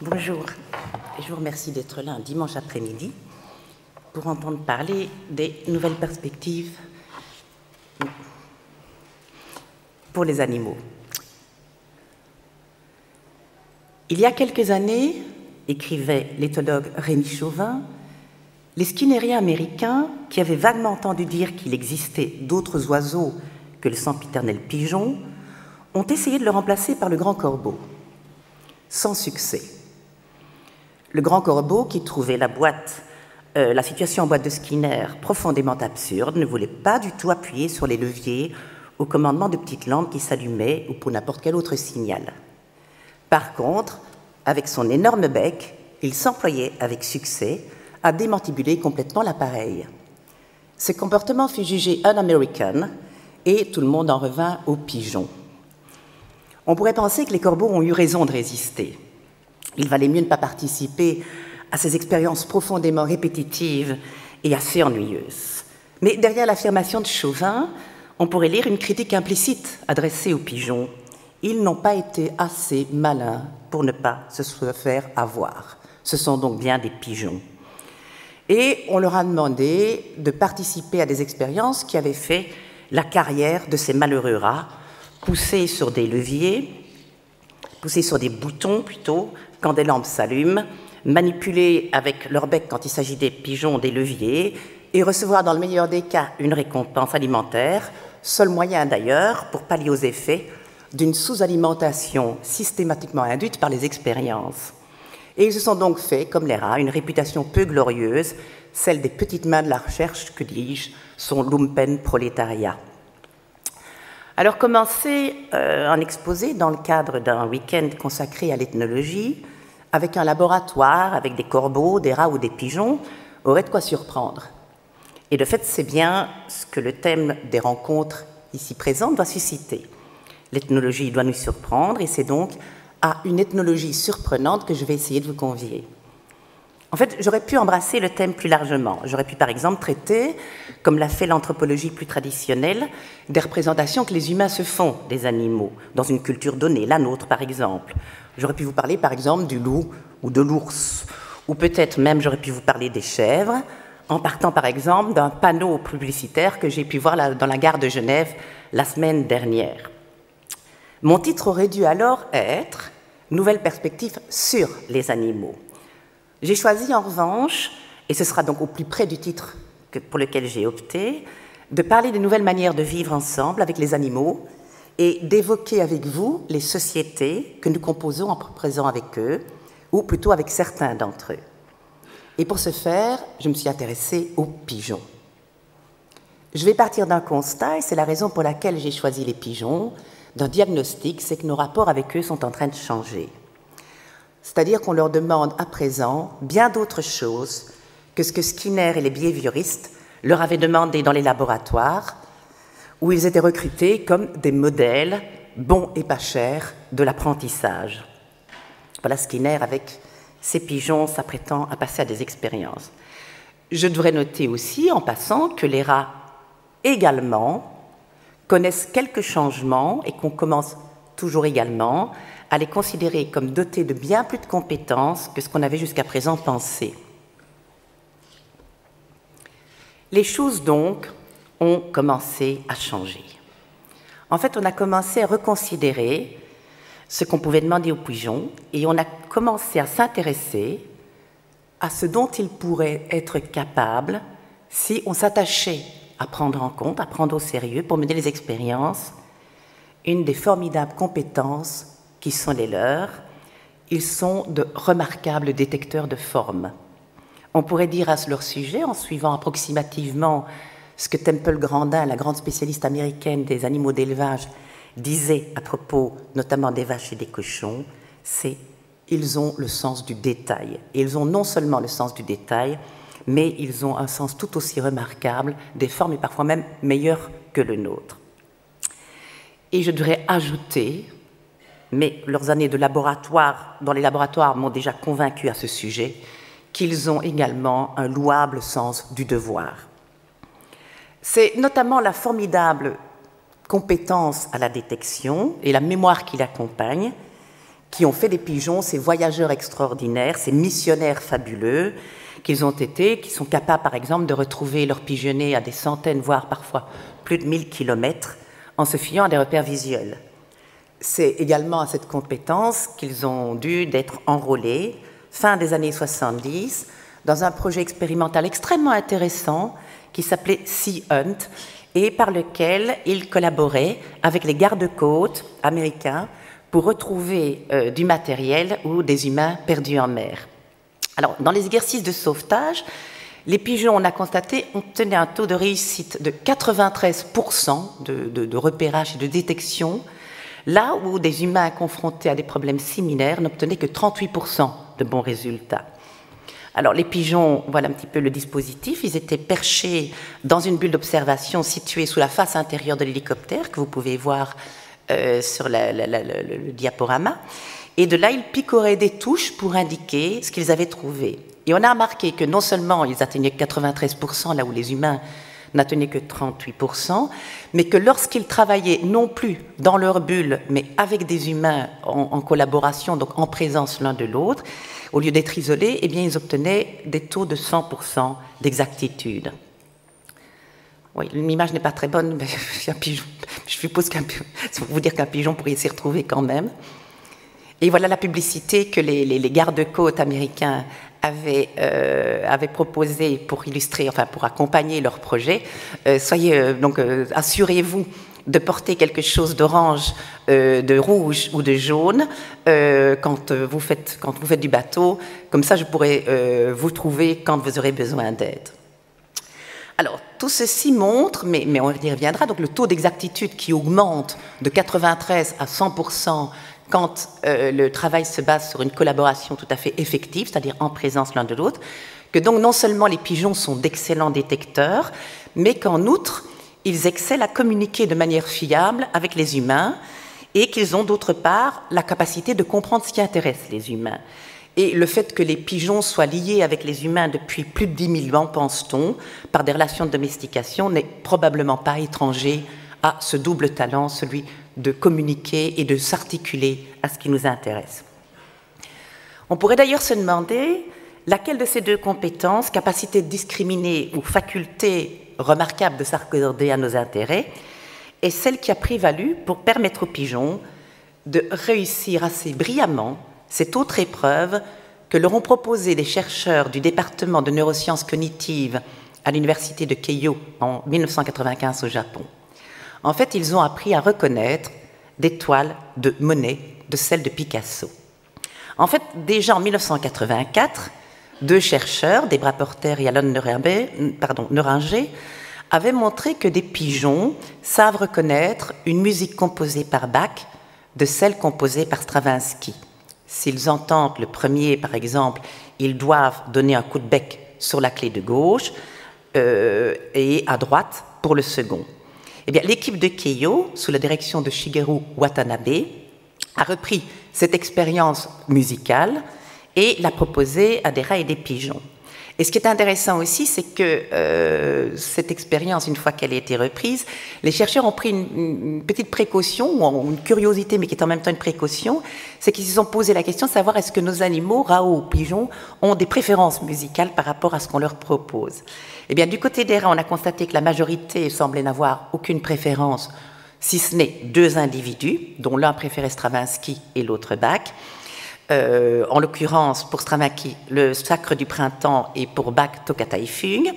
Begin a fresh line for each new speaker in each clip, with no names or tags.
Bonjour, et je vous remercie d'être là un dimanche après-midi pour entendre parler des nouvelles perspectives pour les animaux. Il y a quelques années, écrivait l'éthologue Rémi Chauvin, les skinnériens américains, qui avaient vaguement entendu dire qu'il existait d'autres oiseaux que le sempiternel pigeon, ont essayé de le remplacer par le grand corbeau, sans succès. Le grand corbeau, qui trouvait la situation en boîte de Skinner profondément absurde, ne voulait pas du tout appuyer sur les leviers au commandement de petites lampes qui s'allumaient ou pour n'importe quel autre signal. Par contre, avec son énorme bec, il s'employait avec succès à démantibuler complètement l'appareil. Ce comportement fut jugé un-American et tout le monde en revint aux pigeons. On pourrait penser que les corbeaux ont eu raison de résister. Il valait mieux ne pas participer à ces expériences profondément répétitives et assez ennuyeuses. Mais derrière l'affirmation de Chauvin, on pourrait lire une critique implicite adressée aux pigeons. Ils n'ont pas été assez malins pour ne pas se faire avoir. Ce sont donc bien des pigeons. Et on leur a demandé de participer à des expériences qui avaient fait la carrière de ces malheureux rats, poussés sur des leviers, poussés sur des boutons plutôt, quand des lampes s'allument, manipuler avec leur bec quand il s'agit des pigeons des leviers et recevoir dans le meilleur des cas une récompense alimentaire, seul moyen d'ailleurs pour pallier aux effets d'une sous-alimentation systématiquement induite par les expériences. Et ils se sont donc fait, comme les rats, une réputation peu glorieuse, celle des petites mains de la recherche, que dis-je, son lumpen prolétariat. Alors, commencer un exposé dans le cadre d'un week-end consacré à l'ethnologie, avec un laboratoire, avec des corbeaux, des rats ou des pigeons, aurait de quoi surprendre. Et de fait, c'est bien ce que le thème des rencontres ici présentes doit susciter. L'ethnologie doit nous surprendre, et c'est donc à une ethnologie surprenante que je vais essayer de vous convier. En fait, j'aurais pu embrasser le thème plus largement. J'aurais pu, par exemple, traiter, comme l'a fait l'anthropologie plus traditionnelle, des représentations que les humains se font des animaux, dans une culture donnée, la nôtre, par exemple. J'aurais pu vous parler, par exemple, du loup ou de l'ours, ou peut-être même j'aurais pu vous parler des chèvres, en partant, par exemple, d'un panneau publicitaire que j'ai pu voir dans la gare de Genève la semaine dernière. Mon titre aurait dû alors être « Nouvelles perspectives sur les animaux ». J'ai choisi en revanche, et ce sera donc au plus près du titre pour lequel j'ai opté, de parler des nouvelles manières de vivre ensemble avec les animaux et d'évoquer avec vous les sociétés que nous composons en présent avec eux, ou plutôt avec certains d'entre eux. Et pour ce faire, je me suis intéressée aux pigeons. Je vais partir d'un constat, et c'est la raison pour laquelle j'ai choisi les pigeons, d'un diagnostic, c'est que nos rapports avec eux sont en train de changer. C'est-à-dire qu'on leur demande à présent bien d'autres choses que ce que Skinner et les behavioristes leur avaient demandé dans les laboratoires, où ils étaient recrutés comme des modèles bons et pas chers de l'apprentissage. Voilà Skinner avec ses pigeons s'apprêtant à passer à des expériences. Je devrais noter aussi, en passant, que les rats également connaissent quelques changements et qu'on commence toujours également à les considérer comme dotés de bien plus de compétences que ce qu'on avait jusqu'à présent pensé. Les choses donc ont commencé à changer. En fait, on a commencé à reconsidérer ce qu'on pouvait demander aux pigeons et on a commencé à s'intéresser à ce dont ils pourraient être capables si on s'attachait à prendre en compte, à prendre au sérieux pour mener les expériences, une des formidables compétences qui sont les leurs. Ils sont de remarquables détecteurs de formes. On pourrait dire à leur sujet, en suivant approximativement ce que Temple Grandin, la grande spécialiste américaine des animaux d'élevage, disait à propos notamment des vaches et des cochons, c'est ils ont le sens du détail. Et ils ont non seulement le sens du détail, mais ils ont un sens tout aussi remarquable des formes et parfois même meilleur que le nôtre. Et je devrais ajouter, mais leurs années de laboratoire, dans les laboratoires m'ont déjà convaincu à ce sujet, qu'ils ont également un louable sens du devoir. C'est notamment la formidable compétence à la détection et la mémoire qui l'accompagne qui ont fait des pigeons ces voyageurs extraordinaires, ces missionnaires fabuleux qu'ils ont été, qui sont capables, par exemple, de retrouver leur pigeonnier à des centaines, voire parfois plus de 1000 kilomètres, en se fiant à des repères visuels. C'est également à cette compétence qu'ils ont dû d'être enrôlés, fin des années 70, dans un projet expérimental extrêmement intéressant qui s'appelait Sea Hunt, et par lequel ils collaboraient avec les gardes-côtes américains pour retrouver du matériel ou des humains perdus en mer. Alors, dans les exercices de sauvetage, les pigeons, on a constaté, obtenaient un taux de réussite de 93% de repérage et de détection, là où des humains confrontés à des problèmes similaires n'obtenaient que 38% de bons résultats. Alors, les pigeons, voilà un petit peu le dispositif. Ils étaient perchés dans une bulle d'observation située sous la face intérieure de l'hélicoptère, que vous pouvez voir sur le diaporama. Et de là, ils picoraient des touches pour indiquer ce qu'ils avaient trouvé. Et on a remarqué que non seulement ils atteignaient 93%, là où les humains n'atteignaient que 38%, mais que lorsqu'ils travaillaient non plus dans leur bulle, mais avec des humains en collaboration, donc en présence l'un de l'autre, au lieu d'être isolés, eh bien, ils obtenaient des taux de 100% d'exactitude. Oui, l'image n'est pas très bonne, mais un pigeon, je suppose c'est pour vous dire qu'un pigeon pourrait s'y retrouver quand même. Et voilà la publicité que les gardes-côtes américains avaient proposée pour illustrer, enfin pour accompagner leur projet. Assurez-vous de porter quelque chose d'orange, de rouge ou de jaune quand vous faites du bateau. Comme ça, je pourrai vous trouver quand vous aurez besoin d'aide. Alors, tout ceci montre, mais on y reviendra, donc le taux d'exactitude qui augmente de 93 à 100% quand le travail se base sur une collaboration tout à fait effective, c'est-à-dire en présence l'un de l'autre, que donc non seulement les pigeons sont d'excellents détecteurs, mais qu'en outre, ils excellent à communiquer de manière fiable avec les humains et qu'ils ont d'autre part la capacité de comprendre ce qui intéresse les humains. Et le fait que les pigeons soient liés avec les humains depuis plus de 10 000 ans, pense-t-on, par des relations de domestication, n'est probablement pas étranger à ce double talent, celui de communiquer et de s'articuler à ce qui nous intéresse. On pourrait d'ailleurs se demander laquelle de ces deux compétences, capacité de discriminer ou faculté remarquable de s'accorder à nos intérêts, est celle qui a prévalu pour permettre aux pigeons de réussir assez brillamment cette autre épreuve que leur ont proposée les chercheurs du département de neurosciences cognitives à l'université de Keio en 1995 au Japon. En fait, ils ont appris à reconnaître des toiles de Monet, de celles de Picasso. En fait, déjà en 1984, deux chercheurs, Debra Porter et Alan Neuringer, avaient montré que des pigeons savent reconnaître une musique composée par Bach de celle composée par Stravinsky. S'ils entendent le premier, par exemple, ils doivent donner un coup de bec sur la clé de gauche et à droite pour le second. Eh bien, l'équipe de Keio, sous la direction de Shigeru Watanabe, a repris cette expérience musicale et l'a proposée à des rats et des pigeons. Et ce qui est intéressant aussi, c'est que cette expérience, une fois qu'elle a été reprise, les chercheurs ont pris une petite précaution, ou une curiosité, mais qui est en même temps une précaution, c'est qu'ils se sont posé la question de savoir est-ce que nos animaux, rats ou pigeons, ont des préférences musicales par rapport à ce qu'on leur propose. Eh bien, du côté des rats, on a constaté que la majorité semblait n'avoir aucune préférence, si ce n'est deux individus, dont l'un préférait Stravinsky et l'autre Bach. En l'occurrence, pour Stravinsky, le Sacre du printemps et pour Bach, Toccata et Fugue.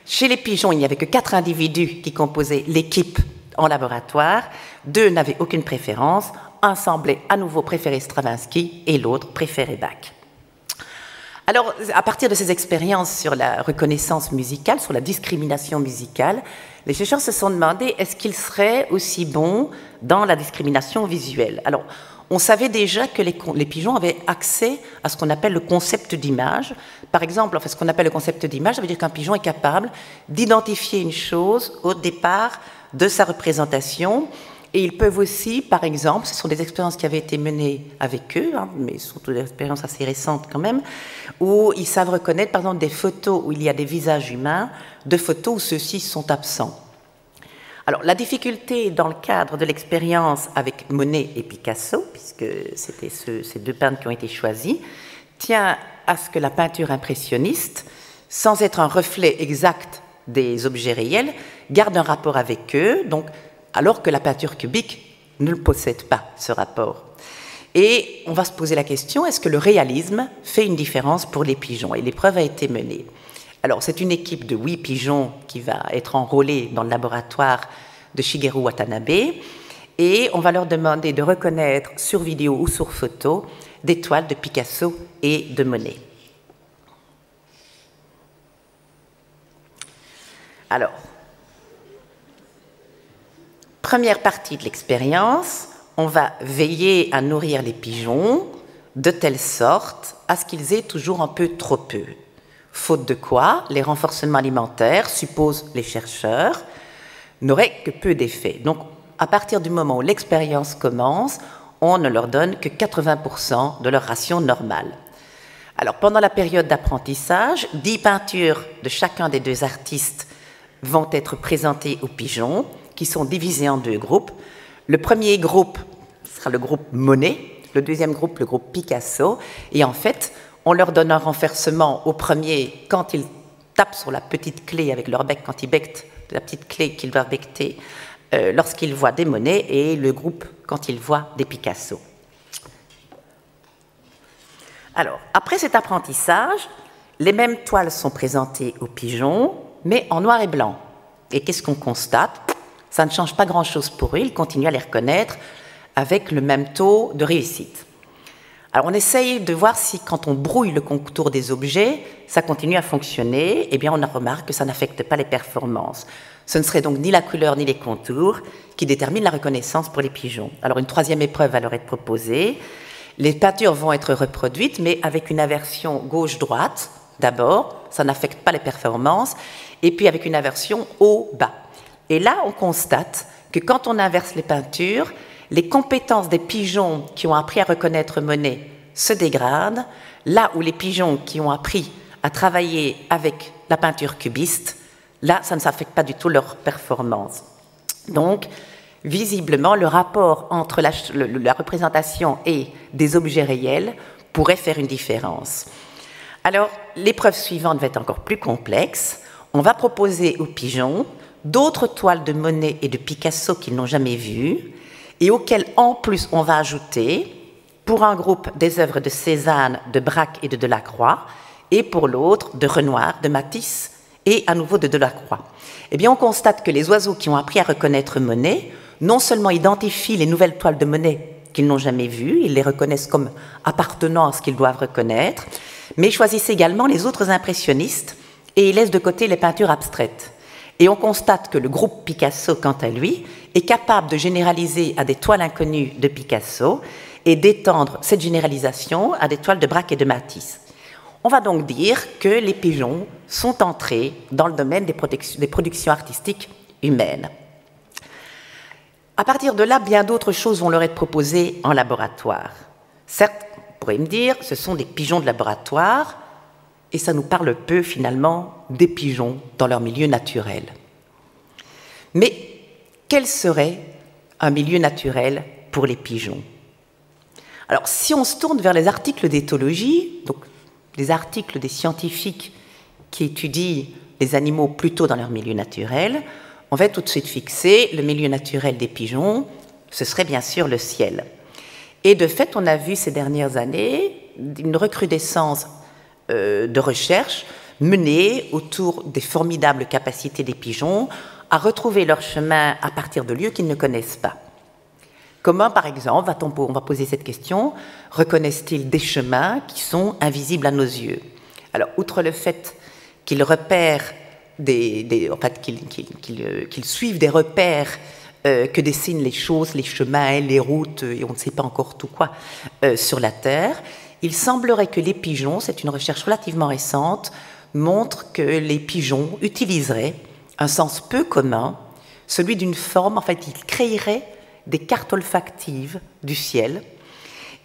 Chez les pigeons, il n'y avait que 4 individus qui composaient l'équipe en laboratoire. 2 n'avaient aucune préférence. Un semblait à nouveau préférer Stravinsky et l'autre préférait Bach. Alors, à partir de ces expériences sur la reconnaissance musicale, sur la discrimination musicale, les chercheurs se sont demandé est-ce qu'ils seraient aussi bons dans la discrimination visuelle. Alors, on savait déjà que les pigeons avaient accès à ce qu'on appelle le concept d'image. Par exemple, ce qu'on appelle le concept d'image, ça veut dire qu'un pigeon est capable d'identifier une chose au départ de sa représentation. Et ils peuvent aussi, par exemple, ce sont des expériences qui avaient été menées avec eux, mais ce sont des expériences assez récentes quand même, où ils savent reconnaître, par exemple, des photos où il y a des visages humains, de photos où ceux-ci sont absents. Alors, la difficulté dans le cadre de l'expérience avec Monet et Picasso, puisque c'était ces deux peintres qui ont été choisis, tient à ce que la peinture impressionniste, sans être un reflet exact des objets réels, garde un rapport avec eux, donc, alors que la peinture cubique ne le possède pas, ce rapport. Et on va se poser la question, est-ce que le réalisme fait une différence pour les pigeons? Et l'épreuve a été menée. Alors, c'est une équipe de 8 pigeons qui va être enrôlée dans le laboratoire de Shigeru Watanabe, et on va leur demander de reconnaître sur vidéo ou sur photo des toiles de Picasso et de Monet. Alors, première partie de l'expérience, on va veiller à nourrir les pigeons de telle sorte à ce qu'ils aient toujours un peu trop peu. Faute de quoi, les renforcements alimentaires, supposent les chercheurs, n'auraient que peu d'effet. Donc, à partir du moment où l'expérience commence, on ne leur donne que 80% de leur ration normale. Alors, pendant la période d'apprentissage, 10 peintures de chacun des 2 artistes vont être présentées aux pigeons, qui sont divisés en 2 groupes. Le premier groupe sera le groupe Monet, le deuxième groupe, le groupe Picasso, et en fait, on leur donne un renversement au premier quand ils tapent sur la petite clé avec leur bec, quand ils becquent la petite clé qu'ils doivent becqueter lorsqu'ils voient des Monet, et le groupe quand ils voient des Picasso. Alors, après cet apprentissage, les mêmes toiles sont présentées aux pigeons, mais en noir et blanc. Et qu'est-ce qu'on constate? Ça ne change pas grand-chose pour eux, ils continuent à les reconnaître avec le même taux de réussite. Alors on essaye de voir si quand on brouille le contour des objets, ça continue à fonctionner. Eh bien on remarque que ça n'affecte pas les performances. Ce ne serait donc ni la couleur ni les contours qui déterminent la reconnaissance pour les pigeons. Alors une troisième épreuve va leur être proposée. Les peintures vont être reproduites, mais avec une inversion gauche-droite d'abord, ça n'affecte pas les performances, et puis avec une inversion haut-bas. Et là, on constate que quand on inverse les peintures, les compétences des pigeons qui ont appris à reconnaître Monet se dégradent, là où les pigeons qui ont appris à travailler avec la peinture cubiste, là, ça ne s'affecte pas du tout leur performance. Donc, visiblement, le rapport entre la représentation et des objets réels pourrait faire une différence. Alors, l'épreuve suivante va être encore plus complexe. On va proposer aux pigeons d'autres toiles de Monet et de Picasso qu'ils n'ont jamais vues et auxquelles, en plus, on va ajouter, pour un groupe, des œuvres de Cézanne, de Braque et de Delacroix, et pour l'autre, de Renoir, de Matisse et à nouveau de Delacroix. Eh bien, on constate que les oiseaux qui ont appris à reconnaître Monet, non seulement identifient les nouvelles toiles de Monet qu'ils n'ont jamais vues, ils les reconnaissent comme appartenant à ce qu'ils doivent reconnaître, mais choisissent également les autres impressionnistes et ils laissent de côté les peintures abstraites. Et on constate que le groupe Picasso, quant à lui, est capable de généraliser à des toiles inconnues de Picasso et d'étendre cette généralisation à des toiles de Braque et de Matisse. On va donc dire que les pigeons sont entrés dans le domaine des productions artistiques humaines. À partir de là, bien d'autres choses vont leur être proposées en laboratoire. Certes, on pourrait me dire, ce sont des pigeons de laboratoire, et ça nous parle peu, finalement, des pigeons dans leur milieu naturel. Mais quel serait un milieu naturel pour les pigeons? Alors, si on se tourne vers les articles d'éthologie, donc les articles des scientifiques qui étudient les animaux plutôt dans leur milieu naturel, on va tout de suite fixer le milieu naturel des pigeons, ce serait bien sûr le ciel. Et de fait, on a vu ces dernières années une recrudescence de recherche menée autour des formidables capacités des pigeons à retrouver leur chemin à partir de lieux qu'ils ne connaissent pas. Comment, par exemple, on va poser cette question, reconnaissent-ils des chemins qui sont invisibles à nos yeux? Alors, outre le fait qu'ils repèrent qu'ils suivent des repères que dessinent les choses, les chemins, les routes, et on ne sait pas encore tout quoi, sur la Terre, il semblerait que les pigeons, c'est une recherche relativement récente, montre que les pigeons utiliseraient un sens peu commun, celui d'une forme, en fait, ils créeraient des cartes olfactives du ciel,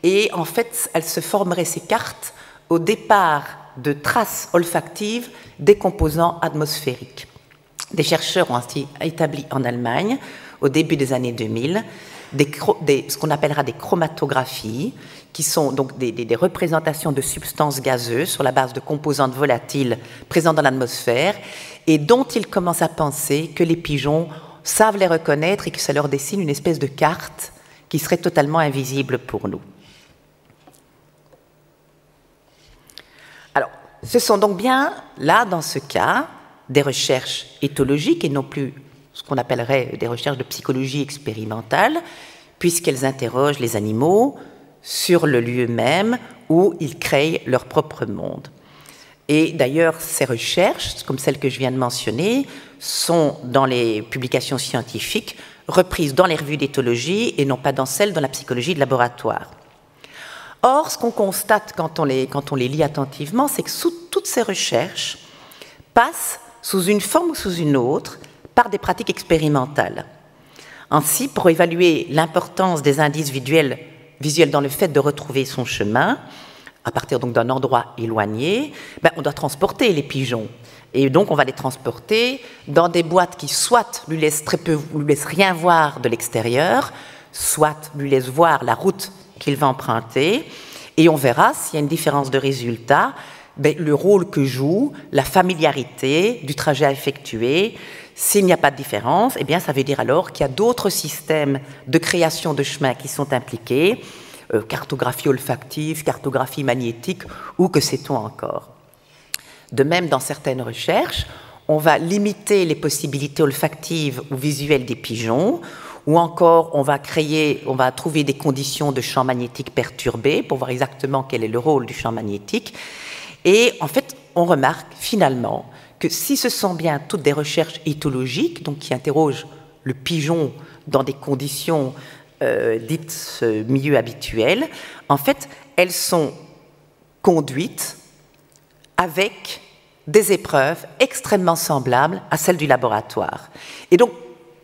et en fait, elles se formeraient, ces cartes, au départ de traces olfactives des composants atmosphériques. Des chercheurs ont ainsi établi en Allemagne, au début des années 2000, ce qu'on appellera des chromatographies, qui sont donc des représentations de substances gazeuses sur la base de composantes volatiles présentes dans l'atmosphère, et dont ils commencent à penser que les pigeons savent les reconnaître et que ça leur dessine une espèce de carte qui serait totalement invisible pour nous. Alors, ce sont donc bien, là, dans ce cas, des recherches éthologiques et non plus ce qu'on appellerait des recherches de psychologie expérimentale, puisqu'elles interrogent les animaux sur le lieu même où ils créent leur propre monde. Et d'ailleurs, ces recherches, comme celles que je viens de mentionner, sont dans les publications scientifiques reprises dans les revues d'éthologie et non pas dans celles de la psychologie de laboratoire. Or, ce qu'on constate quand on les lit attentivement, c'est que toutes ces recherches passent sous une forme ou sous une autre par des pratiques expérimentales. Ainsi, pour évaluer l'importance des indices visuels dans le fait de retrouver son chemin, à partir donc d'un endroit éloigné, on doit transporter les pigeons. Et donc, on va les transporter dans des boîtes qui soit lui laissent rien voir de l'extérieur, soit lui laissent voir la route qu'il va emprunter. Et on verra s'il y a une différence de résultat, le rôle que joue la familiarité du trajet à effectuer. S'il n'y a pas de différence, ça veut dire alors qu'il y a d'autres systèmes de création de chemins qui sont impliqués, cartographie olfactive, cartographie magnétique, ou que sait-on encore. De même, dans certaines recherches, on va limiter les possibilités olfactives ou visuelles des pigeons, ou encore on va trouver des conditions de champ magnétique perturbés pour voir exactement quel est le rôle du champ magnétique. Et en fait, on remarque finalement que si ce sont bien toutes des recherches éthologiques, donc qui interrogent le pigeon dans des conditions dites milieu habituel, en fait, elles sont conduites avec des épreuves extrêmement semblables à celles du laboratoire. Et donc,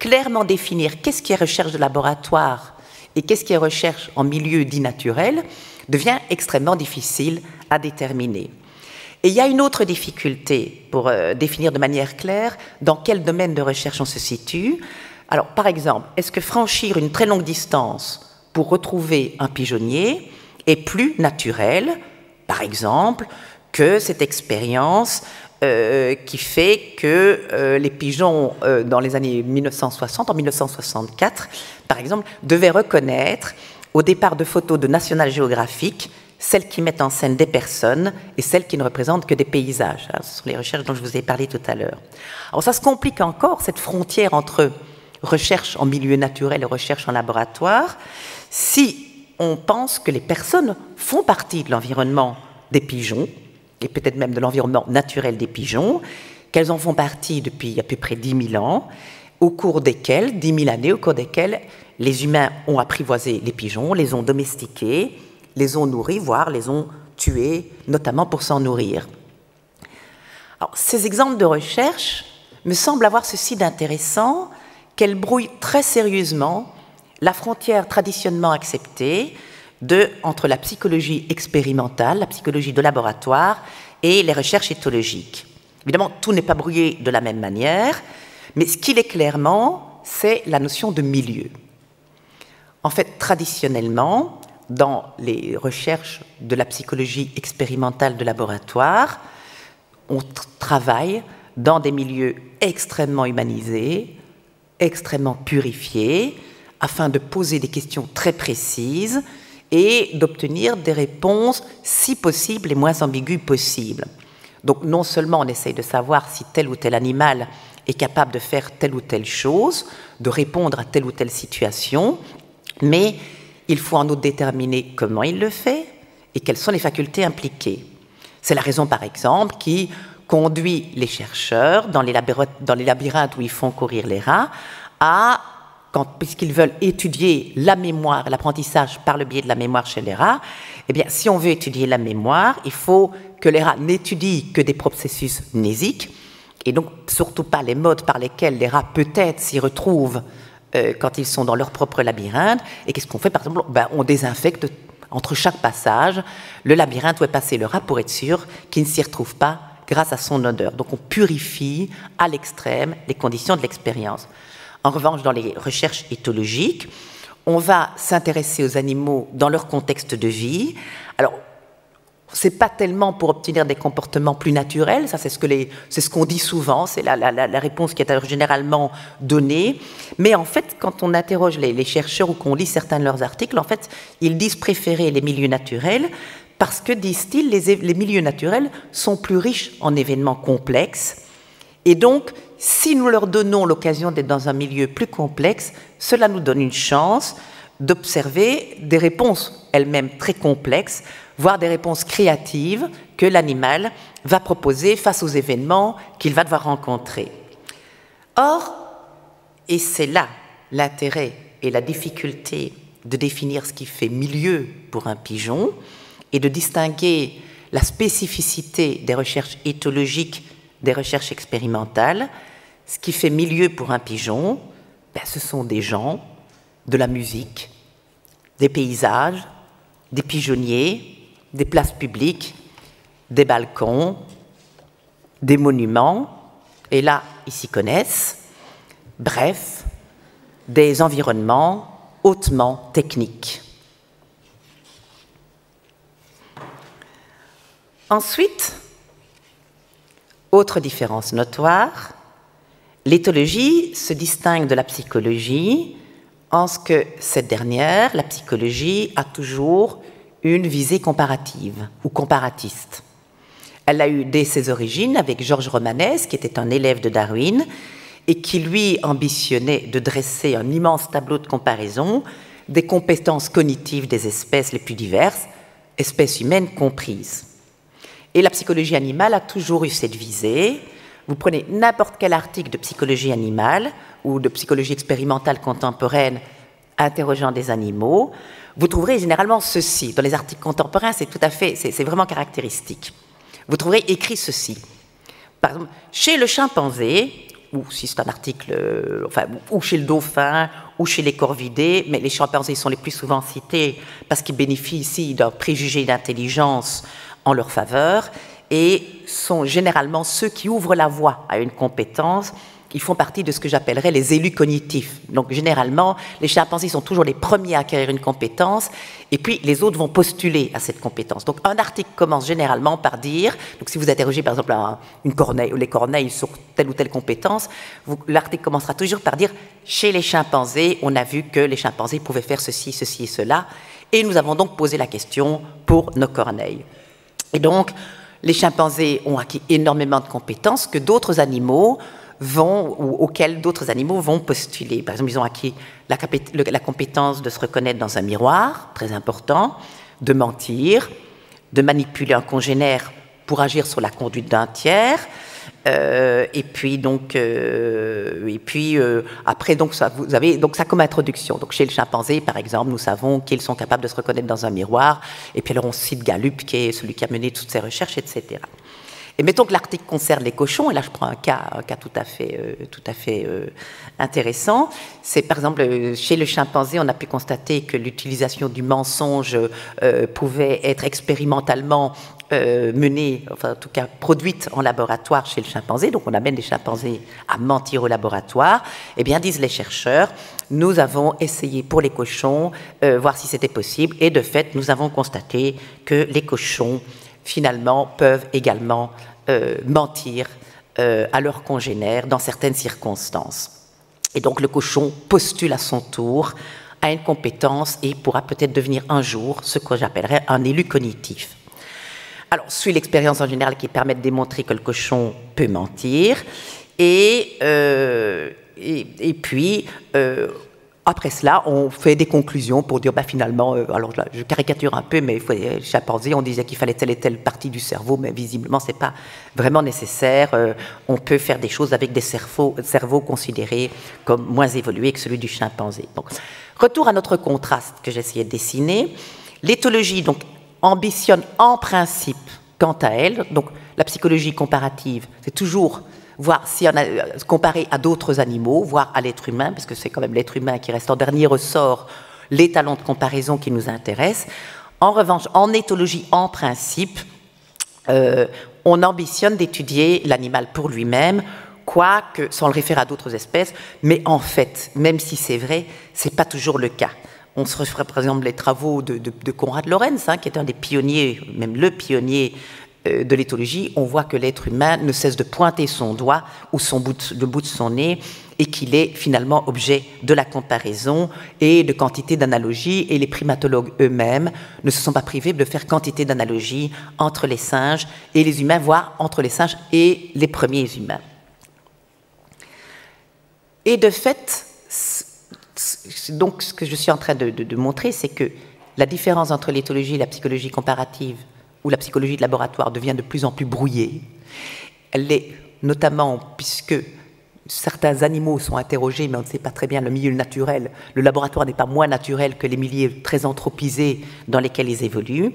clairement définir qu'est-ce qui est recherche de laboratoire et qu'est-ce qui est recherche en milieu dit naturel devient extrêmement difficile à déterminer. Et il y a une autre difficulté pour définir de manière claire dans quel domaine de recherche on se situe. Alors, par exemple, est-ce que franchir une très longue distance pour retrouver un pigeonnier est plus naturel, par exemple, que cette expérience qui fait que les pigeons, dans les années 1960, en 1964, par exemple, devaient reconnaître, au départ de photos de National Geographic, celles qui mettent en scène des personnes et celles qui ne représentent que des paysages. Alors, ce sont les recherches dont je vous ai parlé tout à l'heure. Alors ça se complique encore, cette frontière entre recherche en milieu naturel et recherche en laboratoire, si on pense que les personnes font partie de l'environnement des pigeons, et peut-être même de l'environnement naturel des pigeons, qu'elles en font partie depuis à peu près 10 000 ans, au cours desquelles, 10 000 années, au cours desquelles les humains ont apprivoisé les pigeons, les ont domestiqués, les ont nourris, voire les ont tués, notamment pour s'en nourrir. Alors, ces exemples de recherche me semblent avoir ceci d'intéressant, qu'elles brouillent très sérieusement la frontière traditionnellement acceptée entre la psychologie expérimentale, la psychologie de laboratoire et les recherches éthologiques. Évidemment, tout n'est pas brouillé de la même manière, mais ce qu'il est clairement, c'est la notion de milieu. En fait, traditionnellement, dans les recherches de la psychologie expérimentale de laboratoire, on travaille dans des milieux extrêmement humanisés, extrêmement purifiés, afin de poser des questions très précises et d'obtenir des réponses, si possible, les moins ambiguës possibles. Donc non seulement on essaye de savoir si tel ou tel animal est capable de faire telle ou telle chose, de répondre à telle ou telle situation, mais il faut en outre déterminer comment il le fait et quelles sont les facultés impliquées. C'est la raison, par exemple, qui conduit les chercheurs dans les labyrinthes où ils font courir les rats puisqu'ils veulent étudier la mémoire, l'apprentissage par le biais de la mémoire chez les rats, eh bien, si on veut étudier la mémoire, il faut que les rats n'étudient que des processus mnésiques, et donc surtout pas les modes par lesquels les rats peut-être s'y retrouvent quand ils sont dans leur propre labyrinthe. Et qu'est-ce qu'on fait? Par exemple, on désinfecte entre chaque passage le labyrinthe où est passé le rat pour être sûr qu'il ne s'y retrouve pas grâce à son odeur. Donc on purifie à l'extrême les conditions de l'expérience. En revanche, dans les recherches éthologiques, on va s'intéresser aux animaux dans leur contexte de vie. Alors, c'est pas tellement pour obtenir des comportements plus naturels, ça c'est ce qu'on dit souvent, c'est la réponse qui est généralement donnée. Mais en fait, quand on interroge les chercheurs ou qu'on lit certains de leurs articles, en fait, ils disent préférer les milieux naturels parce que, disent-ils, les milieux naturels sont plus riches en événements complexes. Et donc, si nous leur donnons l'occasion d'être dans un milieu plus complexe, cela nous donne une chance d'observer des réponses elles-mêmes très complexes, voire des réponses créatives que l'animal va proposer face aux événements qu'il va devoir rencontrer. Or, et c'est là l'intérêt et la difficulté de définir ce qui fait milieu pour un pigeon et de distinguer la spécificité des recherches éthologiques des recherches expérimentales, ce qui fait milieu pour un pigeon, ce sont des gens, de la musique, des paysages, des pigeonniers, des places publiques, des balcons, des monuments, et là, ils s'y connaissent, bref, des environnements hautement techniques. Ensuite, autre différence notoire, l'éthologie se distingue de la psychologie en ce que cette dernière, la psychologie, a toujours une visée comparative ou comparatiste. Elle a eu dès ses origines avec Georges Romanes, qui était un élève de Darwin, et qui lui ambitionnait de dresser un immense tableau de comparaison des compétences cognitives des espèces les plus diverses, espèces humaines comprises. Et la psychologie animale a toujours eu cette visée. Vous prenez n'importe quel article de psychologie animale ou de psychologie expérimentale contemporaine interrogeant des animaux, vous trouverez généralement ceci. Dans les articles contemporains, c'est vraiment caractéristique. Vous trouverez écrit ceci. Par exemple, chez le chimpanzé, ou si c'est un article, ou chez le dauphin, ou chez les corvidés, mais les chimpanzés sont les plus souvent cités parce qu'ils bénéficient ici d'un préjugé d'intelligence en leur faveur et sont généralement ceux qui ouvrent la voie à une compétence. Ils font partie de ce que j'appellerais les élus cognitifs. Donc généralement, les chimpanzés sont toujours les premiers à acquérir une compétence et puis les autres vont postuler à cette compétence. Donc un article commence généralement par dire, donc si vous interrogez par exemple une corneille ou les corneilles sur telle ou telle compétence, l'article commencera toujours par dire « chez les chimpanzés, on a vu que les chimpanzés pouvaient faire ceci, ceci et cela » et nous avons donc posé la question pour nos corneilles. Et donc, les chimpanzés ont acquis énormément de compétences que d'autres animaux auxquels d'autres animaux vont postuler. Par exemple, ils ont acquis la compétence de se reconnaître dans un miroir, très important, de mentir, de manipuler un congénère pour agir sur la conduite d'un tiers, et puis après donc ça, vous avez donc ça comme introduction. Donc chez le chimpanzé par exemple, nous savons qu'ils sont capables de se reconnaître dans un miroir, et puis alors on cite Gallup qui est celui qui a mené toutes ces recherches, etc. Et mettons que l'article concerne les cochons, et là je prends un cas tout à fait intéressant. C'est par exemple chez le chimpanzé, on a pu constater que l'utilisation du mensonge pouvait être expérimentalement menée, enfin en tout cas produite en laboratoire chez le chimpanzé. Donc on amène les chimpanzés à mentir au laboratoire. Eh bien, disent les chercheurs, nous avons essayé pour les cochons, voir si c'était possible, et de fait, nous avons constaté que les cochons finalement peuvent également mentir à leurs congénères dans certaines circonstances. Et donc le cochon postule à son tour à une compétence et pourra peut-être devenir un jour ce que j'appellerais un élu cognitif. Alors, suit l'expérience en général qui permet de démontrer que le cochon peut mentir, et puis après cela, on fait des conclusions pour dire, finalement, alors là, je caricature un peu, mais les chimpanzés, on disait qu'il fallait telle et telle partie du cerveau, mais visiblement, ce n'est pas vraiment nécessaire. On peut faire des choses avec des cerveaux considérés comme moins évolués que celui du chimpanzé. Donc, retour à notre contraste que j'essayais de dessiner. L'éthologie, donc, ambitionne en principe, quant à elle, donc la psychologie comparative, c'est toujours voir si on a comparé à d'autres animaux, voire à l'être humain, parce que c'est quand même l'être humain qui reste en dernier ressort, les talents de comparaison qui nous intéressent. En revanche, en éthologie, en principe, on ambitionne d'étudier l'animal pour lui-même, quoique sans le référer à d'autres espèces, mais en fait, même si c'est vrai, c'est pas toujours le cas. On se réfère par exemple les travaux de Konrad Lorenz, qui est un des pionniers, même le pionnier de l'éthologie. On voit que l'être humain ne cesse de pointer son doigt ou le bout de son nez, et qu'il est finalement objet de la comparaison et de quantité d'analogies. Et les primatologues eux-mêmes ne se sont pas privés de faire quantité d'analogies entre les singes et les humains, voire entre les singes et les premiers humains. Et de fait, donc ce que je suis en train de montrer, c'est que la différence entre l'éthologie et la psychologie comparative, ou la psychologie de laboratoire, devient de plus en plus brouillée. Elle l'est notamment puisque certains animaux sont interrogés, mais on ne sait pas très bien le milieu naturel. Le laboratoire n'est pas moins naturel que les milieux très anthropisés dans lesquels ils évoluent.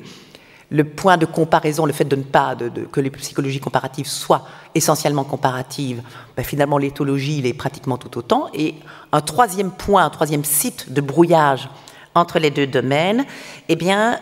Le point de comparaison, le fait de ne pas que les psychologies comparatives soient essentiellement comparatives, finalement l'éthologie il est pratiquement tout autant. Et un troisième point, un troisième site de brouillage entre les deux domaines, eh bien,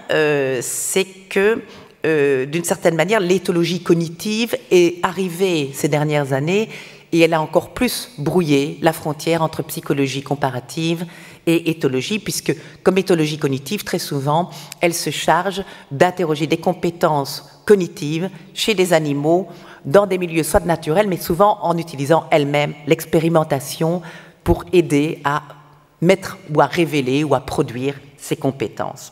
c'est que d'une certaine manière, l'éthologie cognitive est arrivée ces dernières années et elle a encore plus brouillé la frontière entre psychologie comparative et éthologie, puisque, comme éthologie cognitive, très souvent, elle se charge d'interroger des compétences cognitives chez des animaux dans des milieux soit naturels, mais souvent en utilisant elle-même l'expérimentation pour aider à mettre ou à révéler ou à produire ces compétences.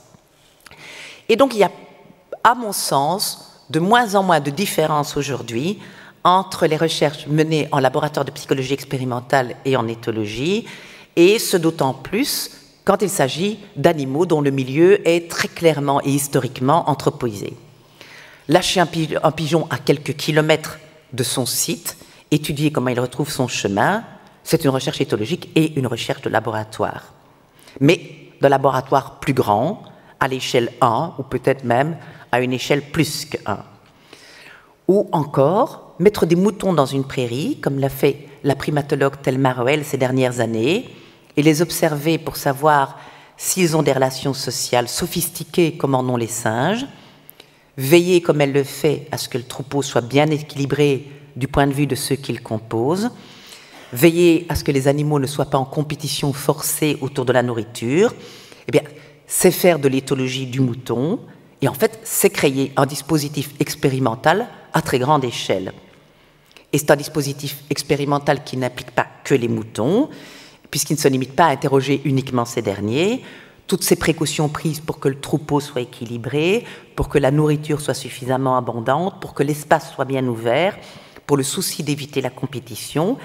Et donc, il y a, à mon sens, de moins en moins de différence aujourd'hui entre les recherches menées en laboratoire de psychologie expérimentale et en éthologie, et ce d'autant plus quand il s'agit d'animaux dont le milieu est très clairement et historiquement anthropoïsé. Lâcher un pigeon à quelques kilomètres de son site, étudier comment il retrouve son chemin, c'est une recherche éthologique et une recherche de laboratoire. Mais de laboratoire plus grand, à l'échelle 1, ou peut-être même à une échelle plus que 1. Ou encore, mettre des moutons dans une prairie, comme l'a fait la primatologue Thelma Roell ces dernières années, et les observer pour savoir s'ils ont des relations sociales sophistiquées comme en ont les singes, veiller comme elle le fait à ce que le troupeau soit bien équilibré du point de vue de ceux qui le composent, veiller à ce que les animaux ne soient pas en compétition forcée autour de la nourriture, eh bien, c'est faire de l'éthologie du mouton, et en fait, c'est créer un dispositif expérimental à très grande échelle. Et c'est un dispositif expérimental qui n'implique pas que les moutons, puisqu'il ne se limite pas à interroger uniquement ces derniers. Toutes ces précautions prises pour que le troupeau soit équilibré, pour que la nourriture soit suffisamment abondante, pour que l'espace soit bien ouvert, pour le souci d'éviter la compétition,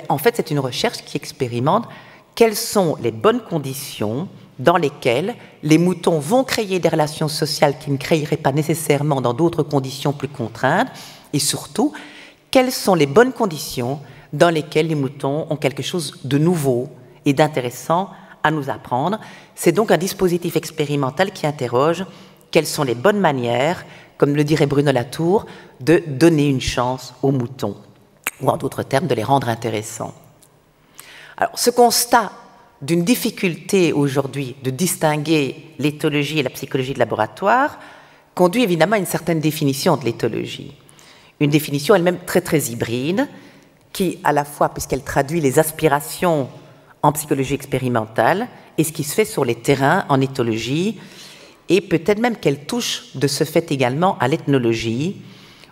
en fait, c'est une recherche qui expérimente quelles sont les bonnes conditions dans lesquelles les moutons vont créer des relations sociales qui ne créeraient pas nécessairement dans d'autres conditions plus contraintes, et surtout, quelles sont les bonnes conditions dans lesquelles les moutons ont quelque chose de nouveau et d'intéressant à nous apprendre. C'est donc un dispositif expérimental qui interroge quelles sont les bonnes manières, comme le dirait Bruno Latour, de donner une chance aux moutons, ou en d'autres termes, de les rendre intéressants. Alors, ce constat d'une difficulté aujourd'hui de distinguer l'éthologie et la psychologie de laboratoire conduit évidemment à une certaine définition de l'éthologie. Une définition elle-même très très hybride, qui à la fois, puisqu'elle traduit les aspirations en psychologie expérimentale et ce qui se fait sur les terrains en éthologie, et peut-être même qu'elle touche de ce fait également à l'ethnologie,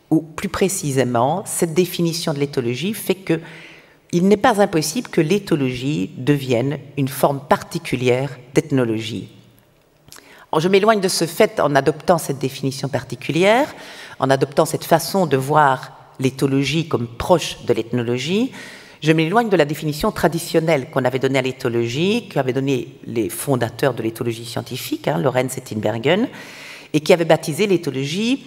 ou plus précisément, cette définition de l'éthologie fait que il n'est pas impossible que l'éthologie devienne une forme particulière d'ethnologie. Alors, je m'éloigne de ce fait en adoptant cette définition particulière, en adoptant cette façon de voir l'éthologie comme proche de l'ethnologie. Je m'éloigne de la définition traditionnelle qu'on avait donnée à l'éthologie, qu'avaient donnée les fondateurs de l'éthologie scientifique, Lorenz et Tinbergen, et qui avait baptisé l'éthologie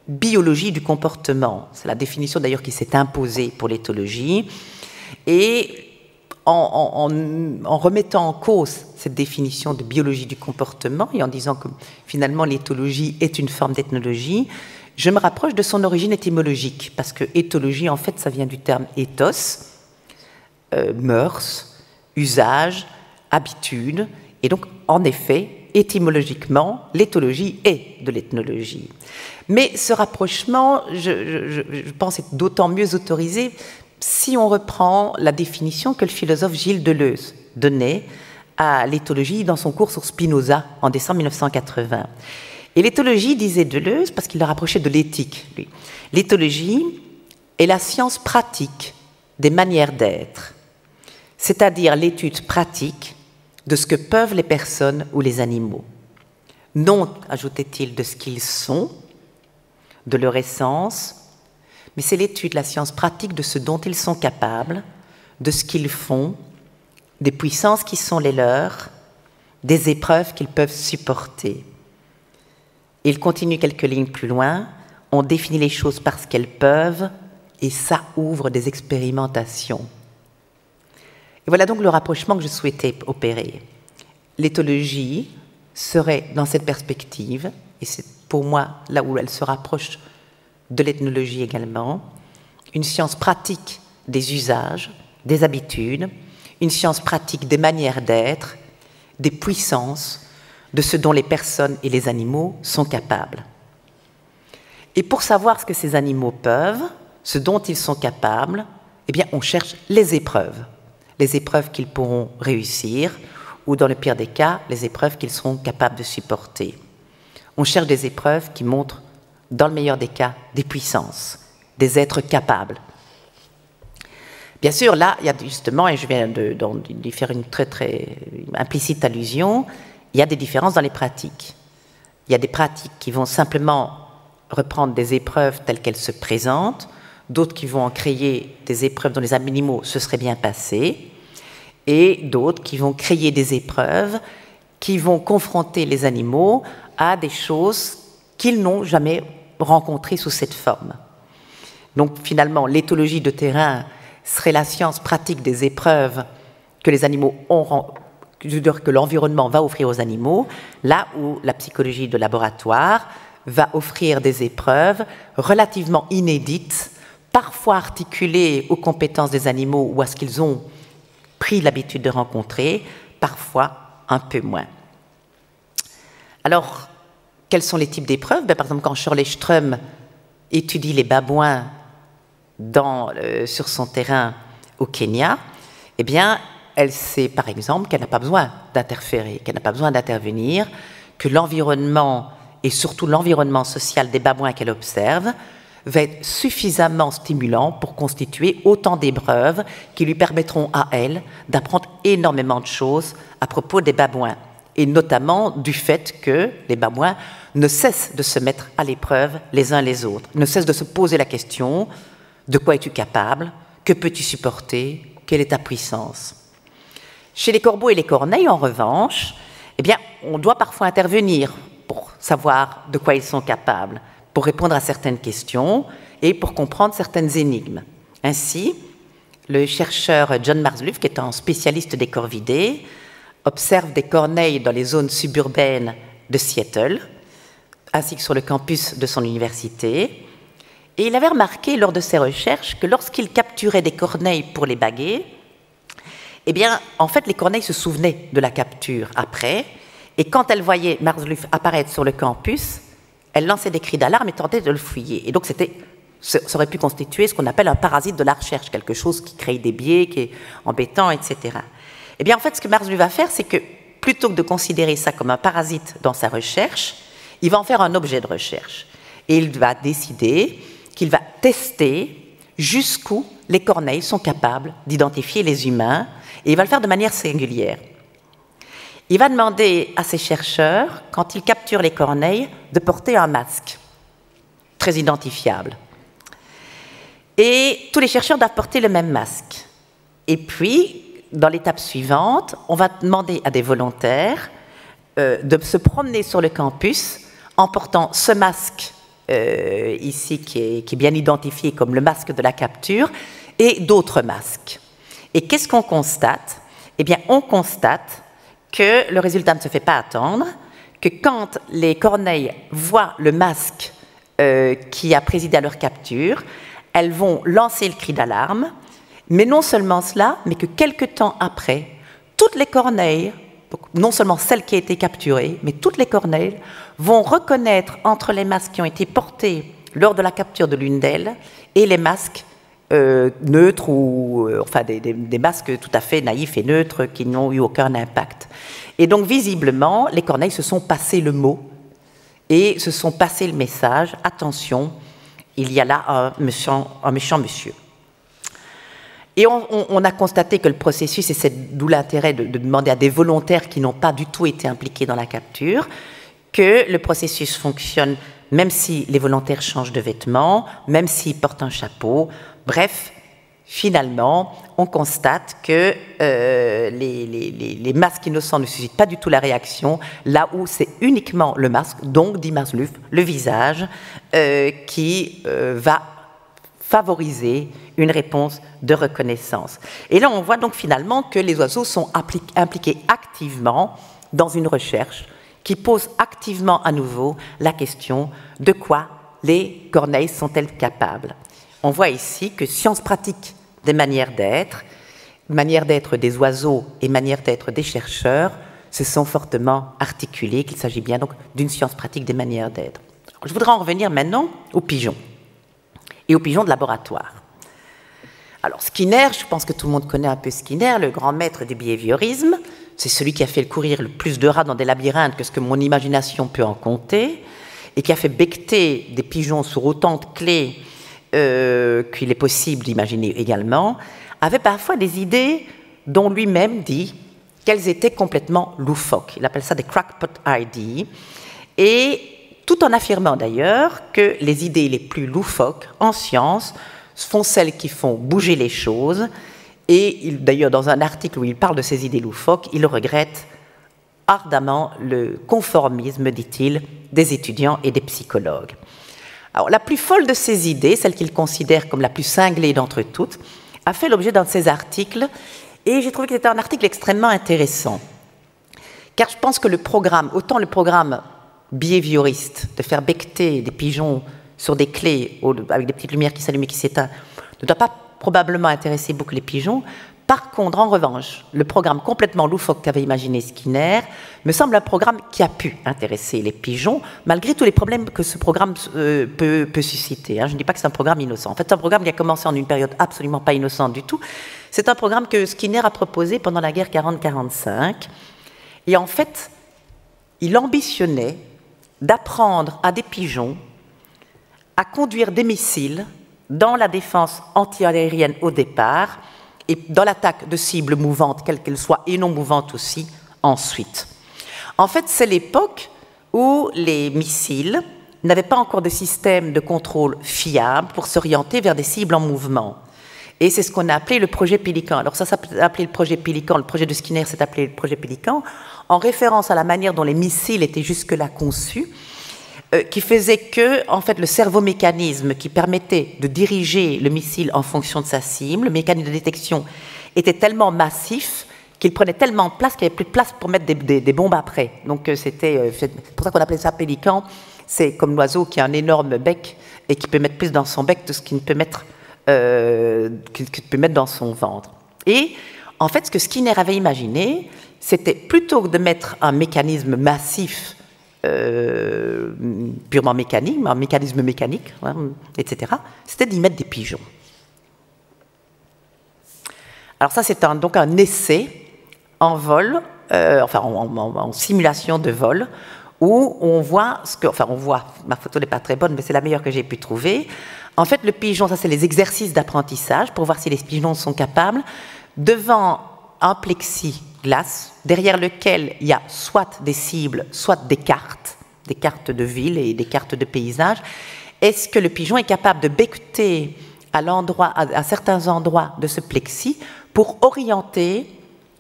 biologie du comportement. C'est la définition d'ailleurs qui s'est imposée pour l'éthologie. Et en remettant en cause cette définition de biologie du comportement et en disant que finalement l'éthologie est une forme d'ethnologie, je me rapproche de son origine étymologique, parce que éthologie, en fait, ça vient du terme ethos, mœurs, usage, habitude, et donc, en effet, étymologiquement, l'éthologie est de l'ethnologie. Mais ce rapprochement, je pense, est d'autant mieux autorisé si on reprend la définition que le philosophe Gilles Deleuze donnait à l'éthologie dans son cours sur Spinoza en décembre 1980. Et l'éthologie, disait Deleuze, parce qu'il le rapprochait de l'éthique, lui, l'éthologie est la science pratique des manières d'être, c'est-à-dire l'étude pratique de ce que peuvent les personnes ou les animaux. Non, ajoutait-il, de ce qu'ils sont, de leur essence, mais c'est l'étude, la science pratique de ce dont ils sont capables, de ce qu'ils font, des puissances qui sont les leurs, des épreuves qu'ils peuvent supporter. Il continue quelques lignes plus loin, on définit les choses parce qu'elles peuvent, et ça ouvre des expérimentations. Et voilà donc le rapprochement que je souhaitais opérer. L'éthologie serait, dans cette perspective, et c'est pour moi là où elle se rapproche de l'ethnologie également, une science pratique des usages, des habitudes, une science pratique des manières d'être, des puissances, de ce dont les personnes et les animaux sont capables. Et pour savoir ce que ces animaux peuvent, ce dont ils sont capables, eh bien, on cherche les épreuves qu'ils pourront réussir, ou dans le pire des cas, les épreuves qu'ils seront capables de supporter. On cherche des épreuves qui montrent, dans le meilleur des cas, des puissances, des êtres capables. Bien sûr, là, il y a justement, et je viens d'y faire une très implicite allusion, il y a des différences dans les pratiques. Il y a des pratiques qui vont simplement reprendre des épreuves telles qu'elles se présentent, d'autres qui vont en créer des épreuves dont les animaux se seraient bien passés, et d'autres qui vont créer des épreuves qui vont confronter les animaux à des choses qu'ils n'ont jamais rencontrées sous cette forme. Donc finalement, l'éthologie de terrain serait la science pratique des épreuves que les animaux ont, que l'environnement va offrir aux animaux, là où la psychologie de laboratoire va offrir des épreuves relativement inédites, parfois articulées aux compétences des animaux ou à ce qu'ils ont pris l'habitude de rencontrer, parfois un peu moins. Alors, quels sont les types d'épreuves? Par exemple, quand Shirley Ström étudie les babouins sur son terrain au Kenya, eh bien, elle sait par exemple qu'elle n'a pas besoin d'interférer, qu'elle n'a pas besoin d'intervenir, que l'environnement, et surtout l'environnement social des babouins qu'elle observe, va être suffisamment stimulant pour constituer autant d'épreuves qui lui permettront à elle d'apprendre énormément de choses à propos des babouins, et notamment du fait que les babouins ne cessent de se mettre à l'épreuve les uns les autres, ne cessent de se poser la question: de quoi es-tu capable? Que peux-tu supporter? Quelle est ta puissance? Chez les corbeaux et les corneilles, en revanche, eh bien, on doit parfois intervenir pour savoir de quoi ils sont capables, pour répondre à certaines questions et pour comprendre certaines énigmes. Ainsi, le chercheur John Marzluff, qui est un spécialiste des corvidés, observe des corneilles dans les zones suburbaines de Seattle, ainsi que sur le campus de son université. Et il avait remarqué lors de ses recherches que lorsqu'il capturait des corneilles pour les baguer, eh bien, en fait, les corneilles se souvenaient de la capture après, et quand elles voyaient Marzluff apparaître sur le campus, elles lançaient des cris d'alarme et tentaient de le fouiller. Et donc, ça aurait pu constituer ce qu'on appelle un parasite de la recherche, quelque chose qui crée des biais, qui est embêtant, etc. Eh bien, en fait, ce que Marzluff va faire, c'est que plutôt que de considérer ça comme un parasite dans sa recherche, il va en faire un objet de recherche. Et il va décider qu'il va tester jusqu'où les corneilles sont capables d'identifier les humains, et il va le faire de manière singulière. Il va demander à ses chercheurs, quand ils capturent les corneilles, de porter un masque très identifiable. Et tous les chercheurs doivent porter le même masque. Et puis, dans l'étape suivante, on va demander à des volontaires de se promener sur le campus en portant ce masque ici qui est bien identifié comme le masque de la capture et d'autres masques. Et qu'est-ce qu'on constate? Eh bien, on constate que le résultat ne se fait pas attendre, que quand les corneilles voient le masque qui a présidé à leur capture, elles vont lancer le cri d'alarme, mais non seulement cela, mais que quelque temps après, toutes les corneilles donc non seulement celle qui a été capturée, mais toutes les corneilles vont reconnaître entre les masques qui ont été portés lors de la capture de l'une d'elles et les masques neutres ou enfin des masques tout à fait naïfs et neutres qui n'ont eu aucun impact. Et donc visiblement, les corneilles se sont passé le mot et se sont passé le message, attention, il y a là un méchant monsieur. Et on a constaté que le processus, et c'est d'où l'intérêt de demander à des volontaires qui n'ont pas du tout été impliqués dans la capture, que le processus fonctionne même si les volontaires changent de vêtements, même s'ils portent un chapeau. Bref, finalement, on constate que les masques innocents ne suscitent pas du tout la réaction, là où c'est uniquement le masque, donc, dit Marzluff, le visage, qui va favoriser une réponse de reconnaissance. Et là, on voit donc finalement que les oiseaux sont impliqués activement dans une recherche qui pose activement à nouveau la question de quoi les corneilles sont-elles capables. On voit ici que science pratique des manière d'être des oiseaux et manière d'être des chercheurs se sont fortement articulées, qu'il s'agit bien donc d'une science pratique des manières d'être. Je voudrais en revenir maintenant aux pigeons et aux pigeons de laboratoire. Alors Skinner, je pense que tout le monde connaît un peu Skinner, le grand maître du behaviorisme. C'est celui qui a fait courir le plus de rats dans des labyrinthes que ce que mon imagination peut en compter, et qui a fait becqueter des pigeons sur autant de clés qu'il est possible d'imaginer également, avait parfois des idées dont lui-même dit qu'elles étaient complètement loufoques. Il appelle ça des crackpot ideas, et tout en affirmant d'ailleurs que les idées les plus loufoques en science sont celles qui font bouger les choses. Et d'ailleurs, dans un article où il parle de ces idées loufoques, il regrette ardemment le conformisme, dit-il, des étudiants et des psychologues. Alors, la plus folle de ces idées, celle qu'il considère comme la plus cinglée d'entre toutes, a fait l'objet d'un de ses articles, et j'ai trouvé que c'était un article extrêmement intéressant. Car je pense que le programme, autant le programme behavioriste, de faire becqueter des pigeons sur des clés avec des petites lumières qui s'allument et qui s'éteignent, ne doit pas probablement intéresser beaucoup les pigeons. Par contre, en revanche, le programme complètement loufoque qu'avait imaginé Skinner me semble un programme qui a pu intéresser les pigeons, malgré tous les problèmes que ce programme peut susciter. Je ne dis pas que c'est un programme innocent. En fait, c'est un programme qui a commencé en une période absolument pas innocente du tout. C'est un programme que Skinner a proposé pendant la guerre 40-45. Et en fait, il ambitionnait d'apprendre à des pigeons à conduire des missiles dans la défense anti-aérienne au départ et dans l'attaque de cibles mouvantes, quelles qu'elles soient, et non mouvantes aussi, ensuite. En fait, c'est l'époque où les missiles n'avaient pas encore de système de contrôle fiable pour s'orienter vers des cibles en mouvement. Et c'est ce qu'on a appelé le projet Pélican. Alors ça s'appelait appelé le projet Pélican, le projet de Skinner s'est appelé le projet Pélican, en référence à la manière dont les missiles étaient jusque-là conçus, qui faisait que, en fait, le cerveau-mécanisme qui permettait de diriger le missile en fonction de sa cible, le mécanisme de détection, était tellement massif qu'il prenait tellement de place qu'il n'y avait plus de place pour mettre des bombes après. Donc c'était pour ça qu'on appelait ça pélican. C'est comme l'oiseau qui a un énorme bec et qui peut mettre plus dans son bec que ce qu'il peut mettre dans son ventre. Et en fait, ce que Skinner avait imaginé, c'était plutôt que de mettre un mécanisme massif purement mécanique, un mécanisme mécanique, etc., c'était d'y mettre des pigeons. Alors ça, c'est donc un essai en vol, en simulation de vol, où on voit ma photo n'est pas très bonne, mais c'est la meilleure que j'ai pu trouver. En fait, le pigeon, ça c'est les exercices d'apprentissage pour voir si les pigeons sont capables, devant un plexiglas, derrière lequel il y a soit des cibles, soit des cartes de ville et des cartes de paysage. Est-ce que le pigeon est capable de becqueter à certains endroits de ce plexi pour orienter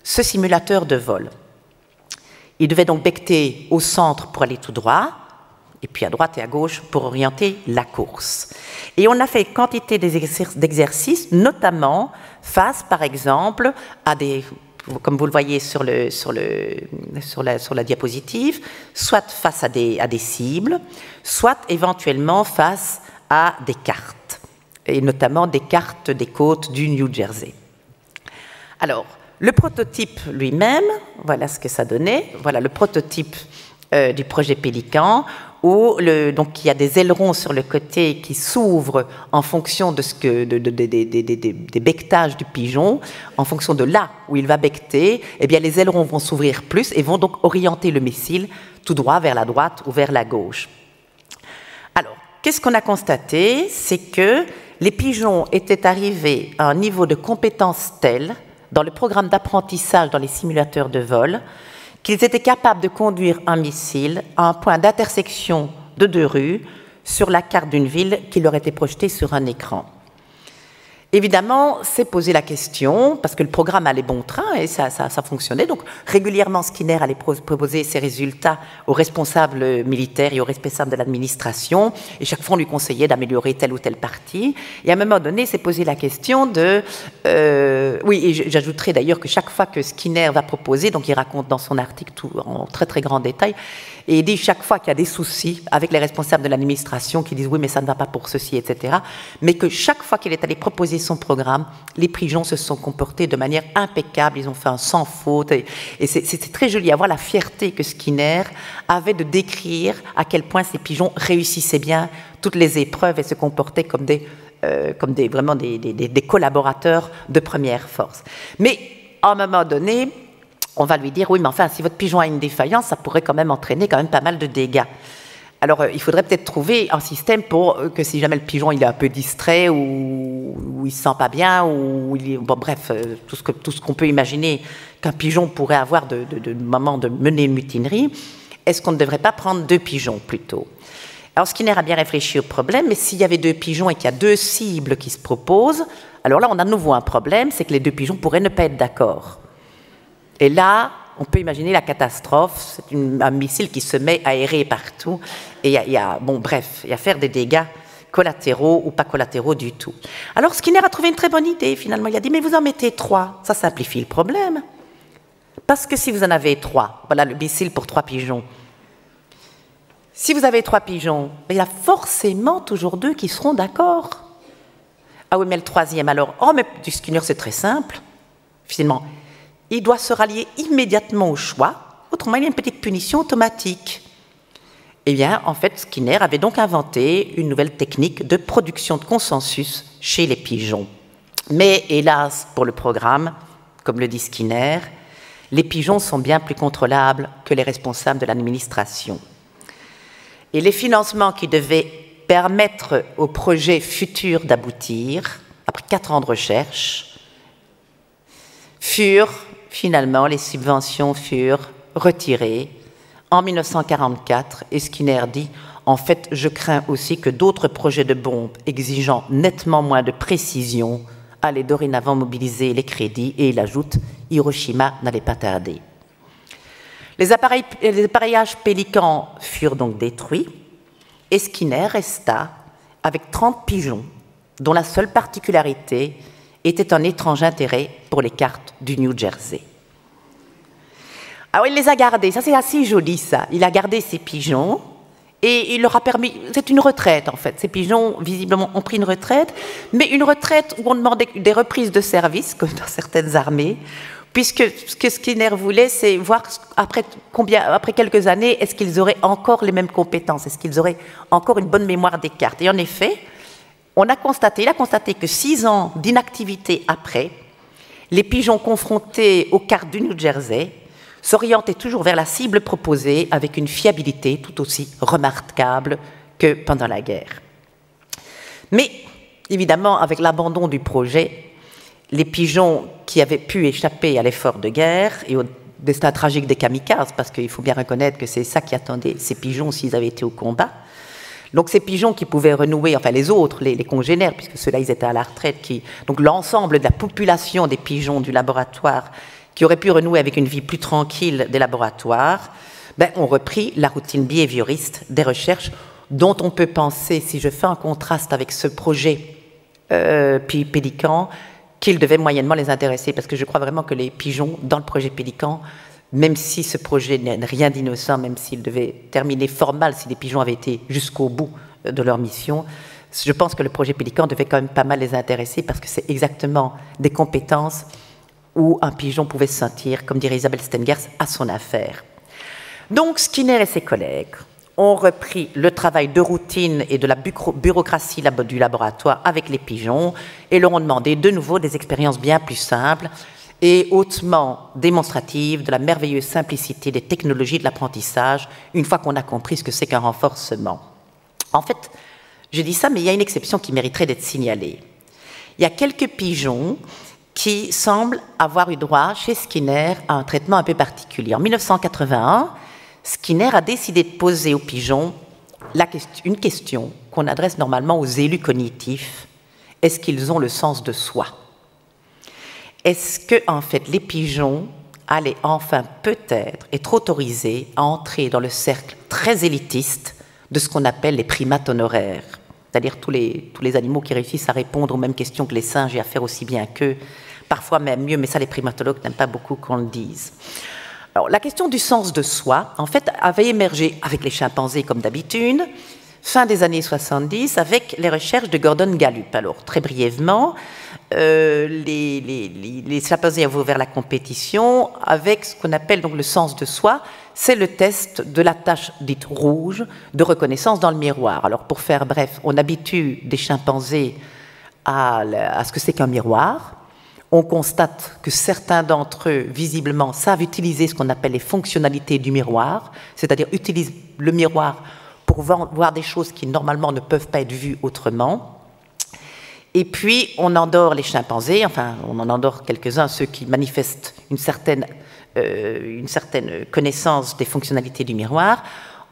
ce simulateur de vol? Il devait donc becqueter au centre pour aller tout droit, et puis à droite et à gauche pour orienter la course. Et on a fait quantité d'exercices, notamment face, par exemple, à des, comme vous le voyez sur la diapositive, soit face à des cibles, soit éventuellement face à des cartes, et notamment des cartes des côtes du New Jersey. Alors, le prototype lui-même, voilà ce que ça donnait. Voilà le prototype du projet Pélican, où donc il y a des ailerons sur le côté qui s'ouvrent en fonction de des becquetages du pigeon, en fonction de là où il va becqueter. Eh bien, les ailerons vont s'ouvrir plus et vont donc orienter le missile tout droit vers la droite ou vers la gauche. Alors, qu'est-ce qu'on a constaté? C'est que les pigeons étaient arrivés à un niveau de compétence tel dans le programme d'apprentissage dans les simulateurs de vol qu'ils étaient capables de conduire un missile à un point d'intersection de 2 rues sur la carte d'une ville qui leur était projetée sur un écran. Évidemment, c'est posé la question, parce que le programme allait bon train et ça fonctionnait. Donc, régulièrement, Skinner allait proposer ses résultats aux responsables militaires et aux responsables de l'administration. Et chaque fois, on lui conseillait d'améliorer telle ou telle partie. Et à un moment donné, s'est posé la question de... oui, et j'ajouterai d'ailleurs que chaque fois que Skinner va proposer, donc il raconte dans son article tout en très très grand détail, et il dit chaque fois qu'il y a des soucis avec les responsables de l'administration qui disent oui, mais ça ne va pas pour ceci, etc. Mais que chaque fois qu'il est allé proposer son programme, les pigeons se sont comportés de manière impeccable, ils ont fait un sans faute. Et c'est très joli à voir la fierté que Skinner avait de décrire à quel point ces pigeons réussissaient bien toutes les épreuves et se comportaient comme vraiment des collaborateurs de première force. Mais à un moment donné, on va lui dire, oui, mais enfin, si votre pigeon a une défaillance, ça pourrait quand même entraîner quand même pas mal de dégâts. Alors, il faudrait peut-être trouver un système pour que si jamais le pigeon il est un peu distrait ou il se sent pas bien, ou il est, bon, bref, tout ce qu'on peut imaginer qu'un pigeon pourrait avoir de moment de mener une mutinerie, est-ce qu'on ne devrait pas prendre 2 pigeons plutôt? Alors, Skinner a bien réfléchi au problème, mais s'il y avait 2 pigeons et qu'il y a 2 cibles qui se proposent, alors là, on a de nouveau un problème, c'est que les 2 pigeons pourraient ne pas être d'accord. Et là, on peut imaginer la catastrophe, c'est un missile qui se met à errer partout, et il y a faire des dégâts collatéraux ou pas collatéraux du tout. Alors Skinner a trouvé une très bonne idée, finalement. Il a dit, mais vous en mettez 3, ça simplifie le problème. Parce que si vous en avez 3, voilà le missile pour 3 pigeons. Si vous avez 3 pigeons, il y a forcément toujours 2 qui seront d'accord. Ah oui, mais le 3e alors? Oh, mais du Skinner, c'est très simple. Finalement, il doit se rallier immédiatement au choix, autrement il y a une petite punition automatique. Eh bien, en fait, Skinner avait donc inventé une nouvelle technique de production de consensus chez les pigeons. Mais hélas, pour le programme, comme le dit Skinner, les pigeons sont bien plus contrôlables que les responsables de l'administration. Et les financements qui devaient permettre au projet futur d'aboutir, après 4 ans de recherche, finalement, les subventions furent retirées en 1944 et Skinner dit « En fait, je crains aussi que d'autres projets de bombes exigeant nettement moins de précision allaient dorénavant mobiliser les crédits » et il ajoute « Hiroshima n'allait pas tarder ». Les appareillages Pélican furent donc détruits et Skinner resta avec 30 pigeons dont la seule particularité était un étrange intérêt pour les cartes du New Jersey. Alors il les a gardés, ça c'est assez joli ça, il a gardé ces pigeons et il leur a permis, c'est une retraite en fait, ces pigeons visiblement ont pris une retraite, mais une retraite où on demandait des reprises de service, comme dans certaines armées, puisque ce que Skinner voulait, c'est voir après quelques années, est-ce qu'ils auraient encore les mêmes compétences, est-ce qu'ils auraient encore une bonne mémoire des cartes. Et en effet, il a constaté que 6 ans d'inactivité après, les pigeons confrontés aux cartes du New Jersey s'orientaient toujours vers la cible proposée avec une fiabilité tout aussi remarquable que pendant la guerre. Mais, évidemment, avec l'abandon du projet, les pigeons qui avaient pu échapper à l'effort de guerre et au destin tragique des kamikazes, parce qu'il faut bien reconnaître que c'est ça qui attendait ces pigeons s'ils avaient été au combat. Donc ces pigeons qui pouvaient renouer, enfin les autres, les congénères, puisque ceux-là ils étaient à la retraite, donc l'ensemble de la population des pigeons du laboratoire qui auraient pu renouer avec une vie plus tranquille des laboratoires, ont repris la routine behavioriste des recherches dont on peut penser, si je fais un contraste avec ce projet Pélican, qu'il devait moyennement les intéresser, parce que je crois vraiment que les pigeons, dans le projet Pélican, même si ce projet n'est rien d'innocent, même s'il devait terminer fort mal si les pigeons avaient été jusqu'au bout de leur mission, je pense que le projet Pélican devait quand même pas mal les intéresser, parce que c'est exactement des compétences où un pigeon pouvait se sentir, comme dirait Isabelle Stengers, à son affaire. Donc Skinner et ses collègues ont repris le travail de routine et de la bureaucratie du laboratoire avec les pigeons et leur ont demandé de nouveau des expériences bien plus simples et hautement démonstratives de la merveilleuse simplicité des technologies de l'apprentissage une fois qu'on a compris ce que c'est qu'un renforcement. En fait, je dis ça, mais il y a une exception qui mériterait d'être signalée. Il y a quelques pigeons qui semblent avoir eu droit chez Skinner à un traitement un peu particulier. En 1981, Skinner a décidé de poser aux pigeons une question qu'on adresse normalement aux élus cognitifs. Est-ce qu'ils ont le sens de soi? Est-ce que, en fait, les pigeons allaient enfin peut-être être autorisés à entrer dans le cercle très élitiste de ce qu'on appelle les primates honoraires, c'est-à-dire tous les animaux qui réussissent à répondre aux mêmes questions que les singes et à faire aussi bien qu'eux, parfois même mieux, mais ça les primatologues n'aiment pas beaucoup qu'on le dise. Alors, la question du sens de soi, en fait, avait émergé avec les chimpanzés comme d'habitude, fin des années 70, avec les recherches de Gordon Gallup. Alors, très brièvement, les chimpanzés avaient ouvert la compétition avec ce qu'on appelle donc le sens de soi. C'est le test de la tache dite rouge de reconnaissance dans le miroir. Alors, pour faire bref, on habitue des chimpanzés à ce que c'est qu'un miroir. On constate que certains d'entre eux, visiblement, savent utiliser ce qu'on appelle les fonctionnalités du miroir, c'est-à-dire utilisent le miroir pour voir des choses qui, normalement, ne peuvent pas être vues autrement. Et puis, on endort les chimpanzés, enfin, on en endort quelques-uns, ceux qui manifestent une certaine connaissance des fonctionnalités du miroir.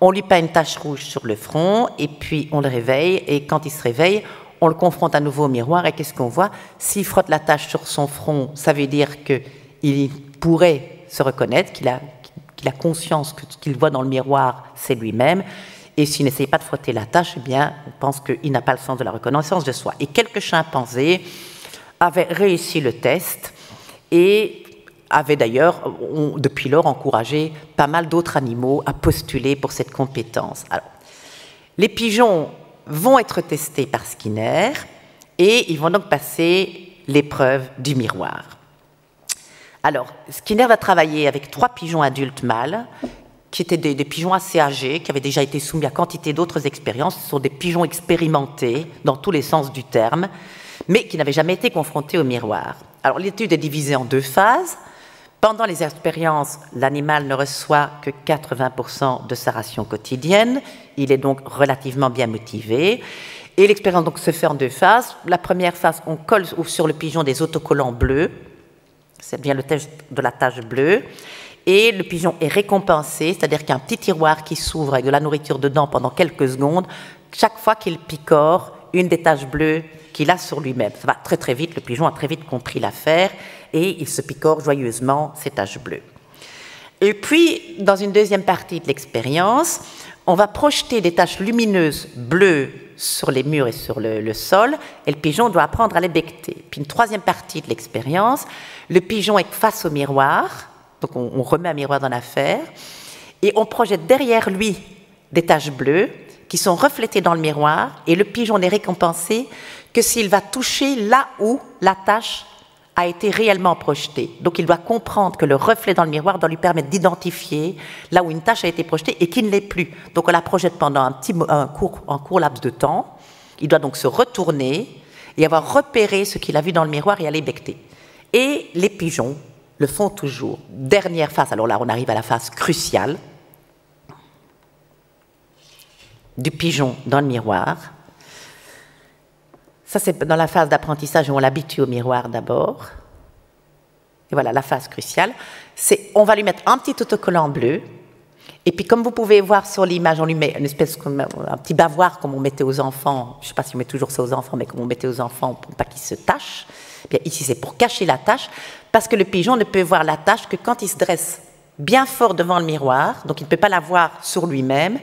On lui peint une tache rouge sur le front, et puis on le réveille, et quand il se réveille, on le confronte à nouveau au miroir, et qu'est-ce qu'on voit? S'il frotte la tache sur son front, ça veut dire qu'il pourrait se reconnaître, qu'il a conscience que ce qu'il voit dans le miroir, c'est lui-même. Et s'il n'essaye pas de frotter la tache, eh bien, on pense qu'il n'a pas le sens de la reconnaissance de soi. Et quelques chimpanzés avaient réussi le test et avaient d'ailleurs, depuis lors, encouragé pas mal d'autres animaux à postuler pour cette compétence. Alors, les pigeons vont être testés par Skinner et ils vont donc passer l'épreuve du miroir. Alors, Skinner va travailler avec 3 pigeons adultes mâles qui étaient des pigeons assez âgés, qui avaient déjà été soumis à quantité d'autres expériences. Ce sont des pigeons expérimentés dans tous les sens du terme, mais qui n'avaient jamais été confrontés au miroir. Alors, l'étude est divisée en 2 phases. Pendant les expériences, l'animal ne reçoit que 80% de sa ration quotidienne. Il est donc relativement bien motivé. Et l'expérience donc se fait en 2 phases. La première phase, on colle sur le pigeon des autocollants bleus. C'est bien le test de la tache bleue. Et le pigeon est récompensé, c'est-à-dire qu'il y a un petit tiroir qui s'ouvre avec de la nourriture dedans pendant quelques secondes, chaque fois qu'il picore une des taches bleues qu'il a sur lui-même. Ça va très très vite, le pigeon a très vite compris l'affaire et il se picore joyeusement ces taches bleues. Et puis, dans une deuxième partie de l'expérience, on va projeter des taches lumineuses bleues sur les murs et sur le sol, et le pigeon doit apprendre à les becqueter. Puis une troisième partie de l'expérience, le pigeon est face au miroir, donc on remet un miroir dans l'affaire, et on projette derrière lui des taches bleues qui sont reflétées dans le miroir, et le pigeon n'est récompensé que s'il va toucher là où la tache a été réellement projetée. Donc il doit comprendre que le reflet dans le miroir doit lui permettre d'identifier là où une tache a été projetée et qui ne l'est plus. Donc on la projette pendant un court laps de temps. Il doit donc se retourner et avoir repéré ce qu'il a vu dans le miroir et aller becqueter. Et les pigeons le font toujours. Dernière phase, alors là on arrive à la phase cruciale du pigeon dans le miroir. Ça, c'est dans la phase d'apprentissage où on l'habitue au miroir d'abord. Et voilà, la phase cruciale. C'est, on va lui mettre un petit autocollant bleu. Et puis, comme vous pouvez voir sur l'image, on lui met un petit bavoir comme on mettait aux enfants. Je ne sais pas si on met toujours ça aux enfants, mais comme on mettait aux enfants pour pas qu'ils se tachent. Bien, ici, c'est pour cacher la tache, parce que le pigeon ne peut voir la tache que quand il se dresse bien fort devant le miroir. Donc, il ne peut pas la voir sur lui-même.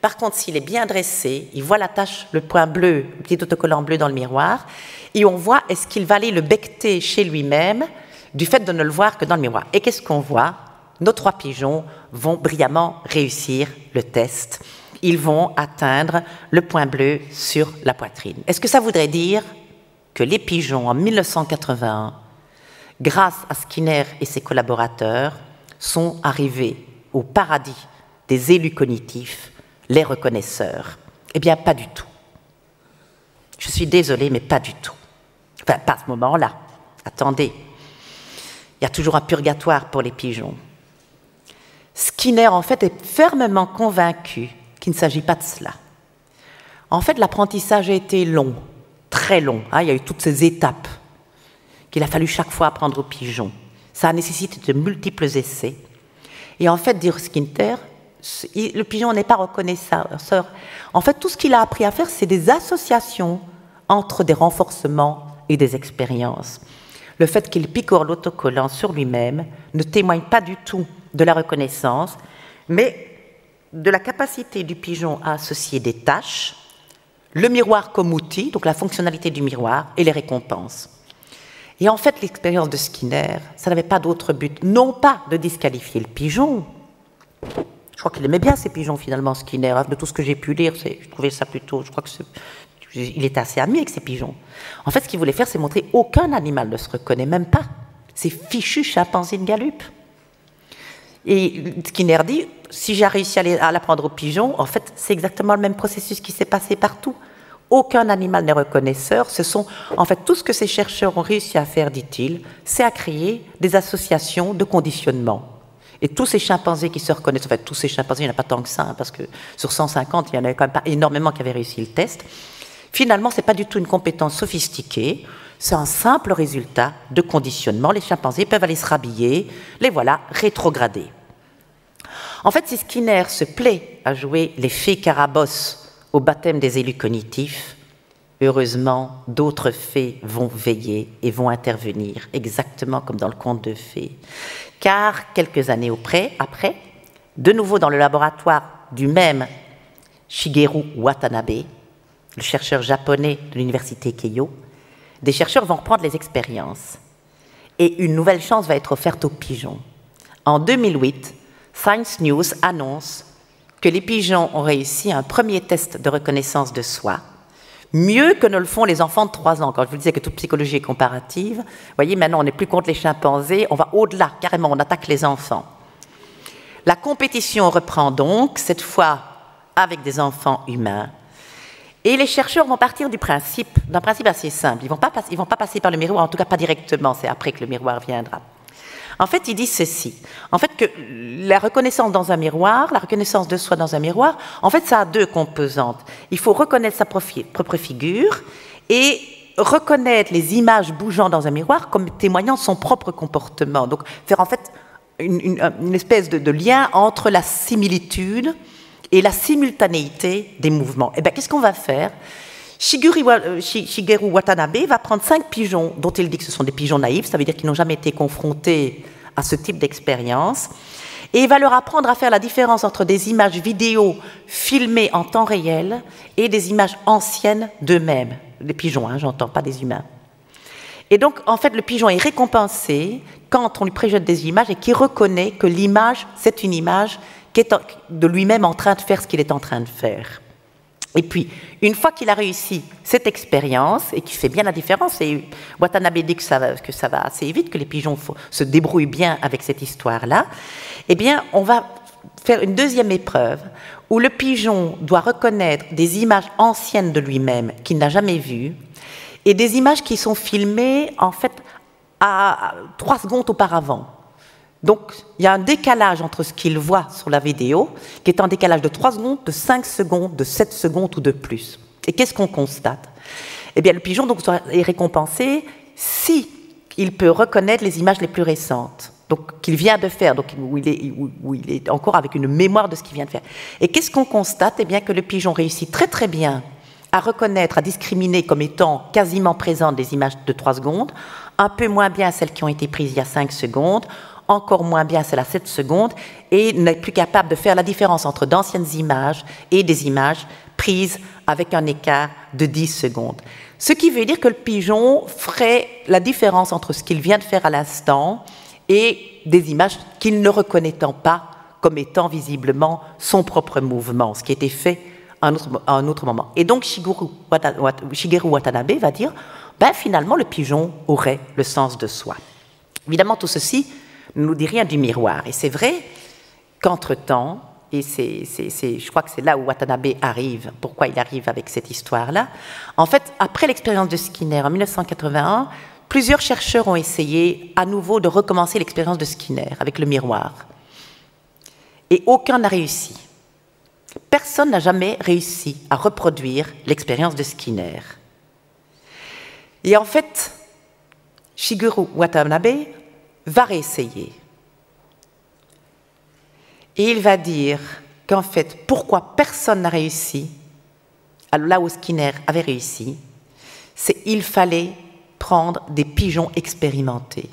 Par contre, s'il est bien dressé, il voit la tache, le point bleu, le petit autocollant bleu dans le miroir, et on voit est-ce qu'il va aller le becqueter chez lui-même du fait de ne le voir que dans le miroir. Et qu'est-ce qu'on voit? Nos 3 pigeons vont brillamment réussir le test. Ils vont atteindre le point bleu sur la poitrine. Est-ce que ça voudrait dire que les pigeons, en 1981, grâce à Skinner et ses collaborateurs, sont arrivés au paradis des élus cognitifs, les reconnaisseurs. Eh bien, pas du tout. Je suis désolée, mais pas du tout. Enfin, pas à ce moment-là. Attendez. Il y a toujours un purgatoire pour les pigeons. Skinner, en fait, est fermement convaincu qu'il ne s'agit pas de cela. En fait, l'apprentissage a été long, très long. Il y a eu toutes ces étapes qu'il a fallu chaque fois apprendre aux pigeons. Ça a nécessité de multiples essais. Et en fait, dire Skinner, le pigeon n'est pas reconnaisseur. En fait, tout ce qu'il a appris à faire, c'est des associations entre des renforcements et des expériences. Le fait qu'il picore l'autocollant sur lui-même ne témoigne pas du tout de la reconnaissance, mais de la capacité du pigeon à associer des tâches, le miroir comme outil, donc la fonctionnalité du miroir, et les récompenses. Et en fait, l'expérience de Skinner, ça n'avait pas d'autre but, non pas de disqualifier le pigeon. Je crois qu'il aimait bien ces pigeons, finalement, Skinner. De tout ce que j'ai pu lire, je trouvais ça plutôt... Je crois qu'il était assez ami avec ces pigeons. En fait, ce qu'il voulait faire, c'est montrer qu'aucun animal ne se reconnaît, même pas ces fichus chimpanzés de Gallup. Et Skinner dit, si j'ai réussi à l'apprendre aux pigeons, en fait, c'est exactement le même processus qui s'est passé partout. Aucun animal n'est reconnaisseur. Ce sont, en fait, tout ce que ces chercheurs ont réussi à faire, dit-il, c'est à créer des associations de conditionnement. Et tous ces chimpanzés qui se reconnaissent, en fait, tous ces chimpanzés, il n'y en a pas tant que ça, hein, parce que sur 150, il n'y en avait quand même pas énormément qui avaient réussi le test. Finalement, ce n'est pas du tout une compétence sophistiquée, c'est un simple résultat de conditionnement. Les chimpanzés peuvent aller se rhabiller, les voilà rétrogradés. En fait, si Skinner se plaît à jouer les fées Carabosse au baptême des élus cognitifs, heureusement, d'autres fées vont veiller et vont intervenir, exactement comme dans le conte de fées. Car, quelques années après, de nouveau dans le laboratoire du même Shigeru Watanabe, le chercheur japonais de l'université Keio, des chercheurs vont reprendre les expériences. Et une nouvelle chance va être offerte aux pigeons. En 2008, Science News annonce que les pigeons ont réussi un premier test de reconnaissance de soi, mieux que ne le font les enfants de 3 ans. Quand je vous disais que toute psychologie est comparative, vous voyez, maintenant on n'est plus contre les chimpanzés, on va au-delà, carrément, on attaque les enfants. La compétition reprend donc, cette fois avec des enfants humains, et les chercheurs vont partir d'un principe assez simple. Ils vont pas passer par le miroir, en tout cas pas directement, c'est après que le miroir viendra. En fait, ils disent ceci. En fait, que la reconnaissance dans un miroir, la reconnaissance de soi dans un miroir, en fait, ça a 2 composantes. Il faut reconnaître sa propre figure et reconnaître les images bougeant dans un miroir comme témoignant de son propre comportement. Donc, faire en fait une espèce de lien entre la similitude et la simultanéité des mouvements. Eh bien, qu'est-ce qu'on va faire ? Shigeru Watanabe va prendre 5 pigeons, dont il dit que ce sont des pigeons naïfs, ça veut dire qu'ils n'ont jamais été confrontés à ce type d'expérience, et il va leur apprendre à faire la différence entre des images vidéo filmées en temps réel et des images anciennes d'eux-mêmes. Des pigeons, hein, j'entends, pas des humains. Et donc, en fait, le pigeon est récompensé quand on lui projette des images et qu'il reconnaît que l'image, c'est une image qui est de lui-même en train de faire ce qu'il est en train de faire. Et puis, une fois qu'il a réussi cette expérience et qu'il fait bien la différence, et Watanabe dit que ça va assez vite, que les pigeons se débrouillent bien avec cette histoire-là, eh bien, on va faire une deuxième épreuve où le pigeon doit reconnaître des images anciennes de lui-même qu'il n'a jamais vues et des images qui sont filmées, en fait, à 3 secondes auparavant. Donc, il y a un décalage entre ce qu'il voit sur la vidéo, qui est un décalage de 3 secondes, de 5 secondes, de 7 secondes ou de plus. Et qu'est-ce qu'on constate ? Eh bien, le pigeon donc, est récompensé si il peut reconnaître les images les plus récentes, donc qu'il vient de faire, donc où il est encore avec une mémoire de ce qu'il vient de faire. Et qu'est-ce qu'on constate ? Eh bien, que le pigeon réussit très très bien à reconnaître, à discriminer comme étant quasiment présentes des images de 3 secondes, un peu moins bien celles qui ont été prises il y a 5 secondes, encore moins bien celles à 7 secondes, et n'est plus capable de faire la différence entre d'anciennes images et des images prises avec un écart de 10 secondes. Ce qui veut dire que le pigeon ferait la différence entre ce qu'il vient de faire à l'instant et des images qu'il ne reconnaîtant pas comme étant visiblement son propre mouvement, ce qui était fait à un autre moment. Et donc Shigeru Watanabe va dire, ben, finalement le pigeon aurait le sens de soi. Évidemment, tout ceci ne nous dit rien du miroir. Et c'est vrai qu'entre-temps, et je crois que c'est là où Watanabe arrive, pourquoi il arrive avec cette histoire-là, en fait, après l'expérience de Skinner en 1981, plusieurs chercheurs ont essayé à nouveau de recommencer l'expérience de Skinner avec le miroir. Et aucun n'a réussi. Personne n'a jamais réussi à reproduire l'expérience de Skinner. Et en fait, Shigeru Watanabe va réessayer. Et il va dire qu'en fait, pourquoi personne n'a réussi, là où Skinner avait réussi, c'est qu'il fallait prendre des pigeons expérimentés.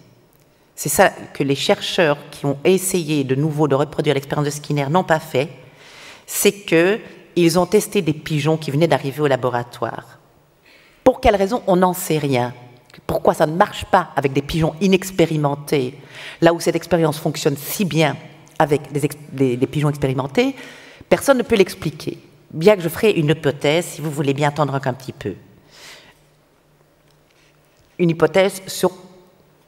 C'est ça que les chercheurs qui ont essayé de nouveau de reproduire l'expérience de Skinner n'ont pas fait, c'est qu'ils ont testé des pigeons qui venaient d'arriver au laboratoire. Pour quelle raison, on n'en sait rien. Pourquoi ça ne marche pas avec des pigeons inexpérimentés, là où cette expérience fonctionne si bien avec des pigeons expérimentés, personne ne peut l'expliquer. Bien que je ferai une hypothèse, si vous voulez bien attendre un petit peu. Une hypothèse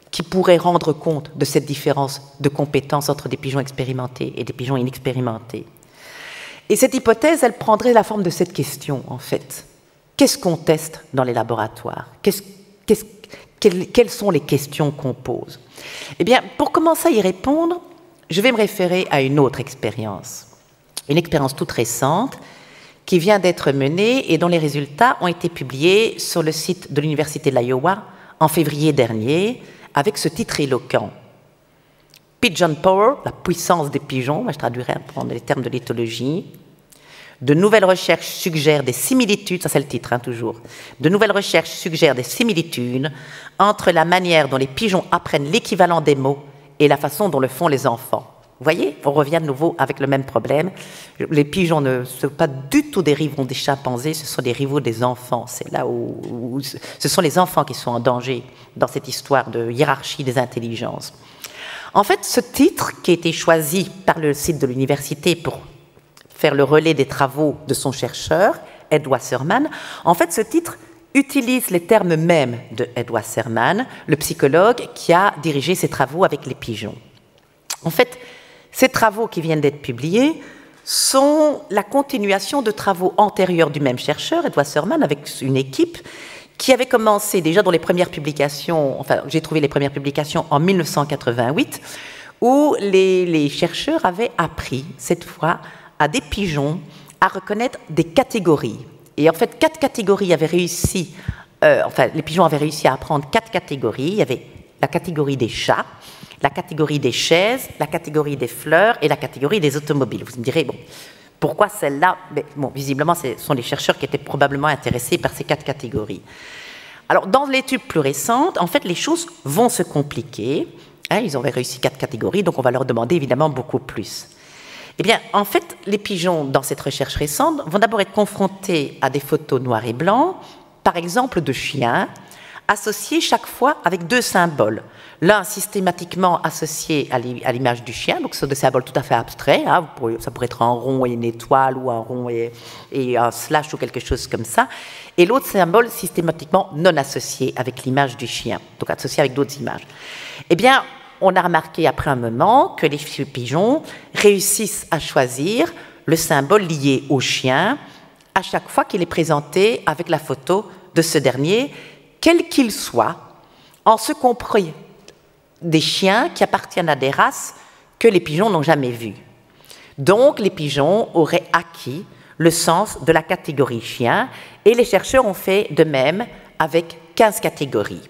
qui pourrait rendre compte de cette différence de compétences entre des pigeons expérimentés et des pigeons inexpérimentés. Et cette hypothèse, elle prendrait la forme de cette question, en fait. Qu'est-ce qu'on teste dans les laboratoires? Quelles sont les questions qu'on pose? Eh bien, pour commencer à y répondre, je vais me référer à une autre expérience. Une expérience toute récente qui vient d'être menée et dont les résultats ont été publiés sur le site de l'Université de l'Iowa en février dernier, avec ce titre éloquent. Pigeon Power, la puissance des pigeons, je traduirai en prendre les termes de l'éthologie. De nouvelles recherches suggèrent des similitudes, ça c'est le titre toujours, de nouvelles recherches suggèrent des similitudes entre la manière dont les pigeons apprennent l'équivalent des mots et la façon dont le font les enfants. Vous voyez, on revient de nouveau avec le même problème. Les pigeons ne sont pas du tout des rivaux des chimpanzés, ce sont des rivaux des enfants. C'est là où ce sont les enfants qui sont en danger dans cette histoire de hiérarchie des intelligences. En fait, ce titre qui a été choisi par le site de l'université pour faire le relais des travaux de son chercheur, Ed Wasserman, en fait, ce titre utilise les termes mêmes de Ed Wasserman, le psychologue qui a dirigé ses travaux avec les pigeons. En fait, ces travaux qui viennent d'être publiés sont la continuation de travaux antérieurs du même chercheur, Ed Wasserman, avec une équipe qui avait commencé déjà dans les premières publications, enfin j'ai trouvé les premières publications en 1988, où les chercheurs avaient appris cette fois à des pigeons à reconnaître des catégories. Et en fait, 4 catégories avaient réussi, les pigeons avaient réussi à apprendre 4 catégories. Il y avait la catégorie des chats, la catégorie des chaises, la catégorie des fleurs et la catégorie des automobiles. Vous me direz, bon, pourquoi celle-là? Bon, visiblement, ce sont les chercheurs qui étaient probablement intéressés par ces 4 catégories. Alors, dans l'étude plus récente, en fait, les choses vont se compliquer. Ils avaient réussi 4 catégories, donc on va leur demander évidemment beaucoup plus. Eh bien, en fait, les pigeons, dans cette recherche récente, vont d'abord être confrontés à des photos noires et blancs, par exemple de chiens, associés chaque fois avec 2 symboles. L'un systématiquement associé à l'image du chien, donc ce sont des symboles tout à fait abstraits, ça pourrait être un rond et une étoile, ou un rond et un slash, ou quelque chose comme ça, et l'autre symbole systématiquement non associé avec l'image du chien, donc associé avec d'autres images. Eh bien, on a remarqué après un moment que les pigeons réussissent à choisir le symbole lié au chien à chaque fois qu'il est présenté avec la photo de ce dernier, quel qu'il soit, en ce compris des chiens qui appartiennent à des races que les pigeons n'ont jamais vues. Donc, les pigeons auraient acquis le sens de la catégorie chien, et les chercheurs ont fait de même avec 15 catégories.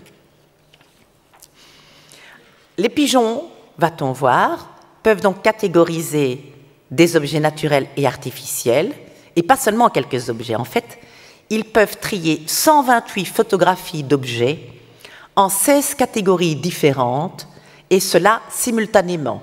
Les pigeons, va-t-on voir, peuvent donc catégoriser des objets naturels et artificiels, et pas seulement quelques objets. En fait, ils peuvent trier 128 photographies d'objets en 16 catégories différentes, et cela simultanément.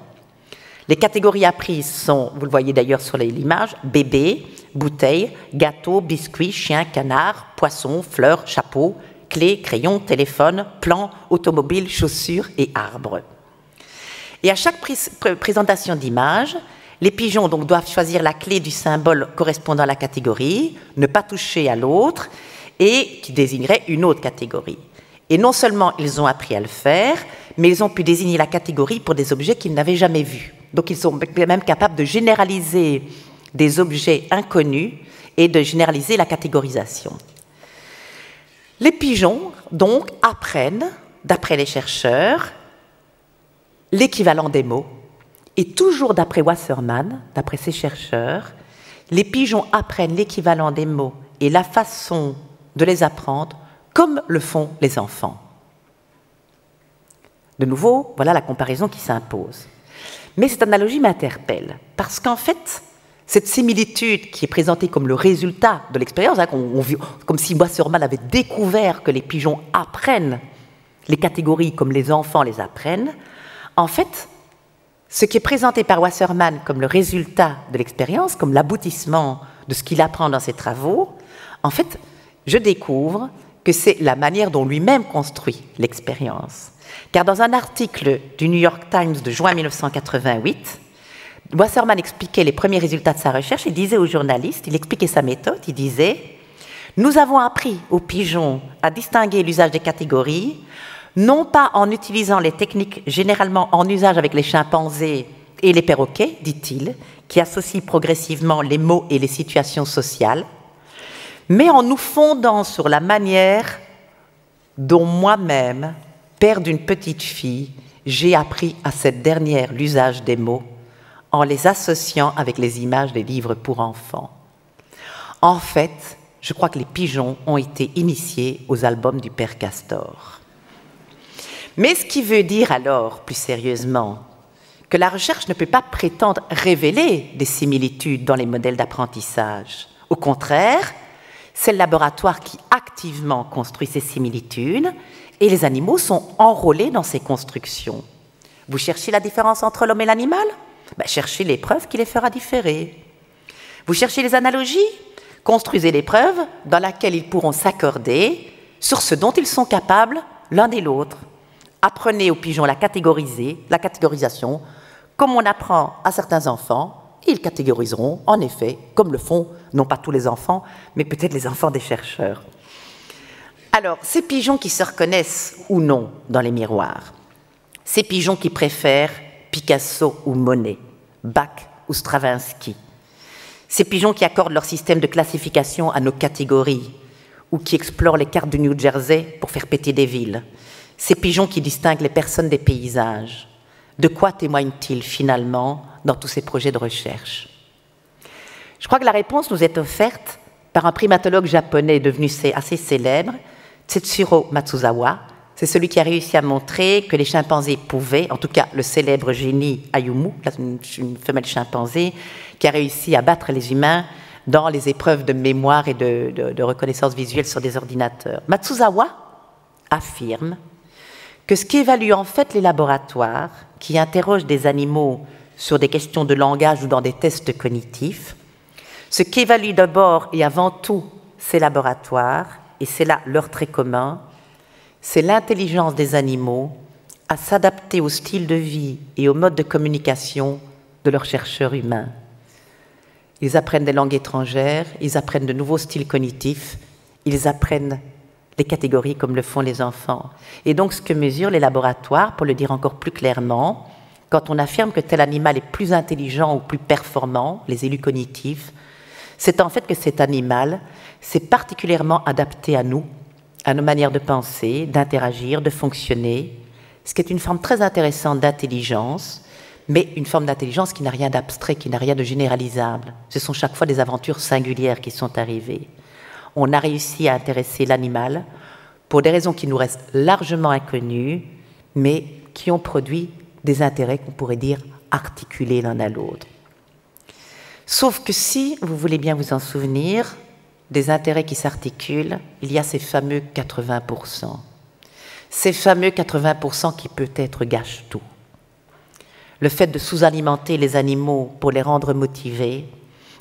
Les catégories apprises sont, vous le voyez d'ailleurs sur l'image, bébé, bouteille, gâteau, biscuit, chien, canard, poisson, fleurs, chapeau, clé, crayon, téléphone, plan, automobile, chaussures et arbres. Et à chaque présentation d'image, les pigeons donc doivent choisir la clé du symbole correspondant à la catégorie, ne pas toucher à l'autre, et qui désignerait une autre catégorie. Et non seulement ils ont appris à le faire, mais ils ont pu désigner la catégorie pour des objets qu'ils n'avaient jamais vus. Donc ils sont même capables de généraliser des objets inconnus et de généraliser la catégorisation. Les pigeons, donc, apprennent, d'après les chercheurs, l'équivalent des mots. Et toujours d'après Wasserman, d'après ces chercheurs, les pigeons apprennent l'équivalent des mots et la façon de les apprendre comme le font les enfants. De nouveau, voilà la comparaison qui s'impose. Mais cette analogie m'interpelle, parce qu'en fait, cette similitude qui est présentée comme le résultat de l'expérience, hein, comme si Wasserman avait découvert que les pigeons apprennent les catégories comme les enfants les apprennent, en fait, ce qui est présenté par Wasserman comme le résultat de l'expérience, comme l'aboutissement de ce qu'il apprend dans ses travaux, en fait, je découvre que c'est la manière dont lui-même construit l'expérience. Car dans un article du New York Times de juin 1988, Wasserman expliquait les premiers résultats de sa recherche. Il disait aux journalistes, il expliquait sa méthode, il disait « Nous avons appris aux pigeons à distinguer l'usage des catégories, non pas en utilisant les techniques généralement en usage avec les chimpanzés et les perroquets, dit-il, qui associent progressivement les mots et les situations sociales, mais en nous fondant sur la manière dont moi-même, père d'une petite fille, j'ai appris à cette dernière l'usage des mots en les associant avec les images des livres pour enfants. En fait, je crois que les pigeons ont été initiés aux albums du père Castor. Mais ce qui veut dire alors, plus sérieusement, que la recherche ne peut pas prétendre révéler des similitudes dans les modèles d'apprentissage. Au contraire, c'est le laboratoire qui activement construit ces similitudes et les animaux sont enrôlés dans ces constructions. Vous cherchez la différence entre l'homme et l'animal ? Ben, cherchez les preuves qui les fera différer. Vous cherchez les analogies ? Construisez les preuves dans lesquelles ils pourront s'accorder sur ce dont ils sont capables l'un et l'autre. Apprenez aux pigeons la catégorisation, comme on apprend à certains enfants, et ils catégoriseront, en effet, comme le font, non pas tous les enfants, mais peut-être les enfants des chercheurs. Alors, ces pigeons qui se reconnaissent ou non dans les miroirs, ces pigeons qui préfèrent Picasso ou Monet, Bach ou Stravinsky, ces pigeons qui accordent leur système de classification à nos catégories, ou qui explorent les cartes du New Jersey pour faire péter des villes, ces pigeons qui distinguent les personnes des paysages, de quoi témoignent-ils finalement dans tous ces projets de recherche? Je crois que la réponse nous est offerte par un primatologue japonais devenu assez célèbre, Tetsuro Matsuzawa. C'est celui qui a réussi à montrer que les chimpanzés pouvaient, en tout cas le célèbre génie Ayumu, une femelle chimpanzé, qui a réussi à battre les humains dans les épreuves de mémoire et de reconnaissance visuelle sur des ordinateurs. Matsuzawa affirme que ce qui évalue en fait les laboratoires, qui interrogent des animaux sur des questions de langage ou dans des tests cognitifs, ce qui évalue d'abord et avant tout ces laboratoires, et c'est là leur trait commun, c'est l'intelligence des animaux à s'adapter au style de vie et au mode de communication de leurs chercheurs humains. Ils apprennent des langues étrangères, ils apprennent de nouveaux styles cognitifs, ils apprennent des catégories comme le font les enfants. Et donc ce que mesurent les laboratoires, pour le dire encore plus clairement, quand on affirme que tel animal est plus intelligent ou plus performant, les élus cognitifs, c'est en fait que cet animal s'est particulièrement adapté à nous, à nos manières de penser, d'interagir, de fonctionner, ce qui est une forme très intéressante d'intelligence, mais une forme d'intelligence qui n'a rien d'abstrait, qui n'a rien de généralisable. Ce sont chaque fois des aventures singulières qui sont arrivées. On a réussi à intéresser l'animal pour des raisons qui nous restent largement inconnues, mais qui ont produit des intérêts qu'on pourrait dire articulés l'un à l'autre. Sauf que si vous voulez bien vous en souvenir, des intérêts qui s'articulent, il y a ces fameux 80%. Ces fameux 80% qui peut-être gâchent tout. Le fait de sous-alimenter les animaux pour les rendre motivés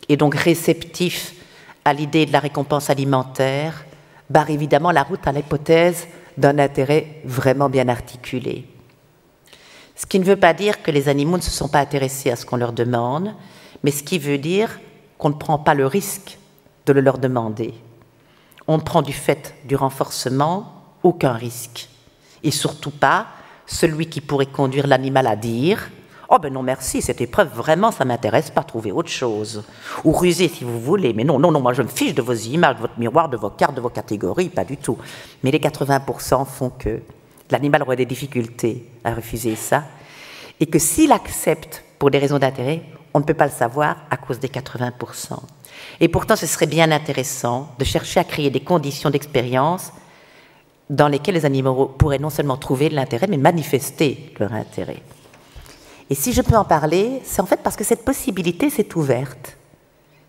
et donc réceptifs à l'idée de la récompense alimentaire, barre évidemment la route à l'hypothèse d'un intérêt vraiment bien articulé. Ce qui ne veut pas dire que les animaux ne se sont pas intéressés à ce qu'on leur demande, mais ce qui veut dire qu'on ne prend pas le risque de le leur demander. On ne prend du fait du renforcement aucun risque, et surtout pas celui qui pourrait conduire l'animal à dire « Oh ben non merci, cette épreuve vraiment ça m'intéresse pas, trouvez autre chose ». Ou ruser si vous voulez, mais non, moi je me fiche de vos images, de votre miroir, de vos cartes, de vos catégories, pas du tout. Mais les 80% font que l'animal aurait des difficultés à refuser ça, et que s'il accepte pour des raisons d'intérêt, on ne peut pas le savoir à cause des 80%. Et pourtant, ce serait bien intéressant de chercher à créer des conditions d'expérience dans lesquelles les animaux pourraient non seulement trouver de l'intérêt, mais manifester leur intérêt. Et si je peux en parler, c'est en fait parce que cette possibilité s'est ouverte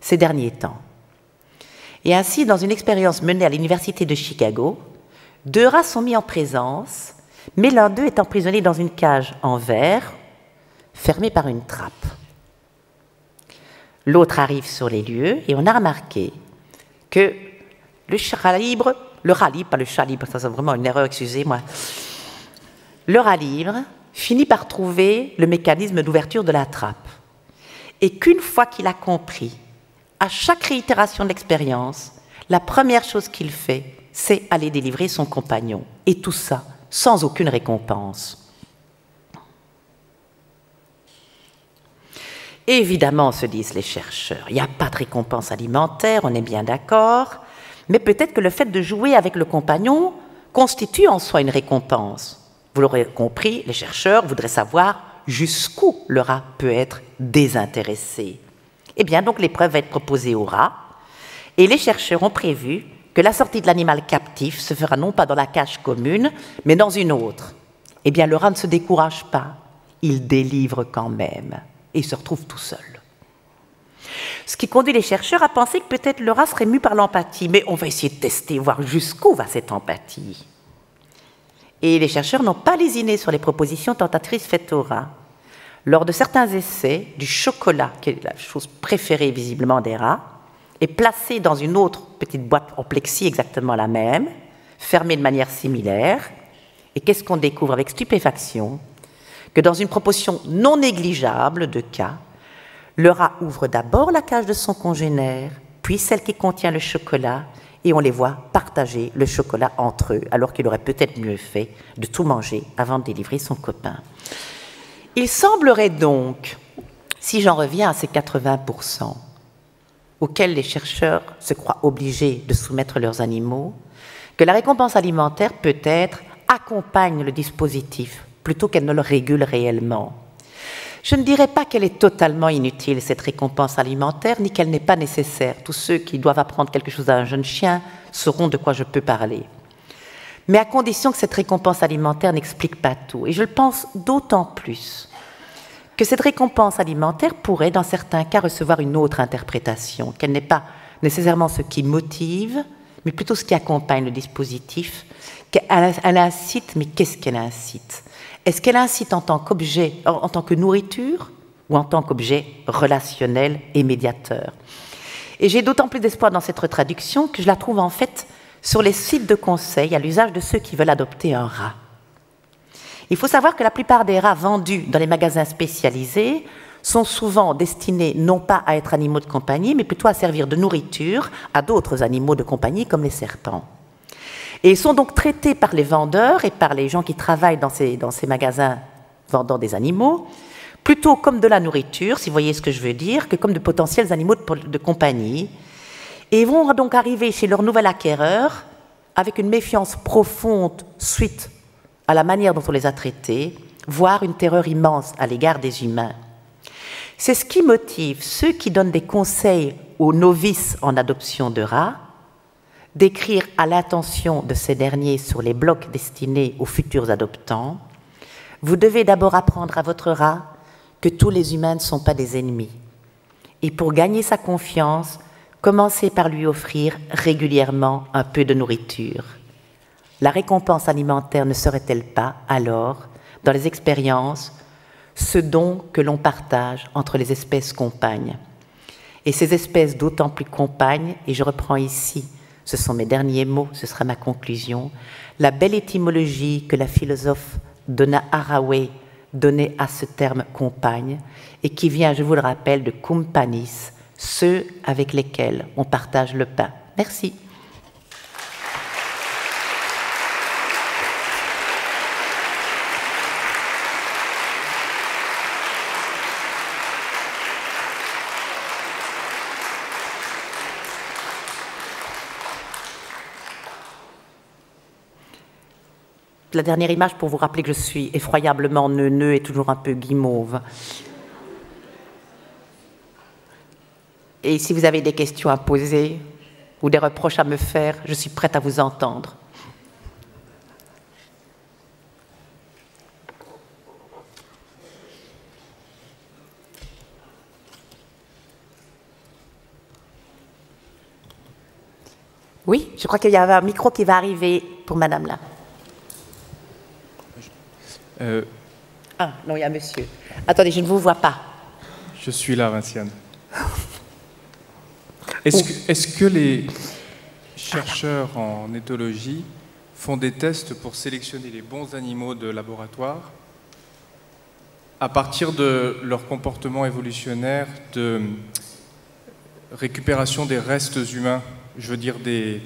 ces derniers temps. Et ainsi, dans une expérience menée à l'Université de Chicago, 2 rats sont mis en présence, mais l'un d'eux est emprisonné dans une cage en verre, fermée par une trappe. L'autre arrive sur les lieux et on a remarqué que le rat libre, pas le chat libre, ça c'est vraiment une erreur, excusez-moi, le rat libre finit par trouver le mécanisme d'ouverture de la trappe. Et qu'une fois qu'il a compris, à chaque réitération de l'expérience, la première chose qu'il fait, c'est aller délivrer son compagnon. Et tout ça, sans aucune récompense. Évidemment, se disent les chercheurs, il n'y a pas de récompense alimentaire, on est bien d'accord, mais peut-être que le fait de jouer avec le compagnon constitue en soi une récompense. Vous l'aurez compris, les chercheurs voudraient savoir jusqu'où le rat peut être désintéressé. Eh bien, donc l'épreuve va être proposée au rat, et les chercheurs ont prévu que la sortie de l'animal captif se fera non pas dans la cage commune, mais dans une autre. Eh bien, le rat ne se décourage pas, il délivre quand même. Et il se retrouve tout seul. Ce qui conduit les chercheurs à penser que peut-être le rat serait mu par l'empathie, mais on va essayer de tester, voir jusqu'où va cette empathie. Et les chercheurs n'ont pas lésiné sur les propositions tentatrices faites au rat. Lors de certains essais, du chocolat, qui est la chose préférée visiblement des rats, est placé dans une autre petite boîte en plexi exactement la même, fermée de manière similaire, et qu'est-ce qu'on découvre avec stupéfaction ? Que dans une proportion non négligeable de cas, le rat ouvre d'abord la cage de son congénère, puis celle qui contient le chocolat, et on les voit partager le chocolat entre eux, alors qu'il aurait peut-être mieux fait de tout manger avant de délivrer son copain. Il semblerait donc, si j'en reviens à ces 80%, auxquels les chercheurs se croient obligés de soumettre leurs animaux, que la récompense alimentaire peut-être accompagne le dispositif plutôt qu'elle ne le régule réellement. Je ne dirais pas qu'elle est totalement inutile, cette récompense alimentaire, ni qu'elle n'est pas nécessaire. Tous ceux qui doivent apprendre quelque chose à un jeune chien sauront de quoi je peux parler. Mais à condition que cette récompense alimentaire n'explique pas tout. Et je le pense d'autant plus que cette récompense alimentaire pourrait, dans certains cas, recevoir une autre interprétation, qu'elle n'est pas nécessairement ce qui motive, mais plutôt ce qui accompagne le dispositif, qu'elle incite, mais qu'est-ce qu'elle incite ? Est-ce qu'elle incite en tant qu'objet, en tant que nourriture, ou en tant qu'objet relationnel et médiateur? Et j'ai d'autant plus d'espoir dans cette traduction que je la trouve en fait sur les sites de conseil à l'usage de ceux qui veulent adopter un rat. Il faut savoir que la plupart des rats vendus dans les magasins spécialisés sont souvent destinés non pas à être animaux de compagnie, mais plutôt à servir de nourriture à d'autres animaux de compagnie comme les serpents. Et ils sont donc traités par les vendeurs et par les gens qui travaillent dans ces magasins vendant des animaux, plutôt comme de la nourriture, si vous voyez ce que je veux dire, que comme de potentiels animaux de compagnie. Et ils vont donc arriver chez leur nouvel acquéreur avec une méfiance profonde suite à la manière dont on les a traités, voire une terreur immense à l'égard des humains. C'est ce qui motive ceux qui donnent des conseils aux novices en adoption de rats, d'écrire à l'intention de ces derniers sur les blocs destinés aux futurs adoptants. Vous devez d'abord apprendre à votre rat que tous les humains ne sont pas des ennemis. Et pour gagner sa confiance, commencez par lui offrir régulièrement un peu de nourriture. La récompense alimentaire ne serait-elle pas, alors, dans les expériences, ce don que l'on partage entre les espèces compagnes? Et ces espèces d'autant plus compagnes, et je reprends ici, ce sont mes derniers mots, ce sera ma conclusion, la belle étymologie que la philosophe Donna Haraway donnait à ce terme compagne, et qui vient, je vous le rappelle, de kumpanis, ceux avec lesquels on partage le pain. Merci. la dernière image pour vous rappeler que je suis effroyablement neuneux et toujours un peu guimauve. Et si vous avez des questions à poser ou des reproches à me faire, je suis prête à vous entendre. Oui, je crois qu'il y avait un micro qui va arriver pour madame là. Ah, non, il y a monsieur. Attendez, je ne vous vois pas.
Je suis là, Vinciane. Est-ce que les chercheurs en éthologie font des tests pour sélectionner les bons animaux de laboratoire à partir de leur comportement évolutionnaire de récupération des restes humains, je veux dire des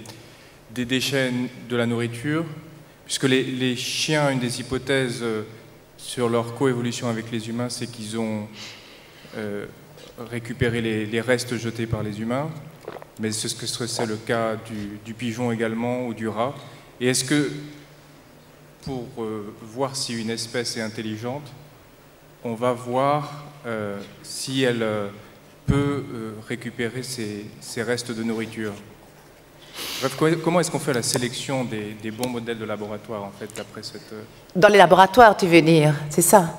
déchets de la nourriture, puisque les chiens, une des hypothèses sur leur coévolution avec les humains, c'est qu'ils ont récupéré les restes jetés par les humains, mais c'est ce que c'est le cas du pigeon également ou du rat. Et est-ce que, pour voir si une espèce est intelligente, on va voir si elle peut récupérer ces restes de nourriture? Bref, comment est-ce qu'on fait la sélection des bons modèles de laboratoire, en fait, d'après cette...
Dans les laboratoires, tu veux dire, c'est ça?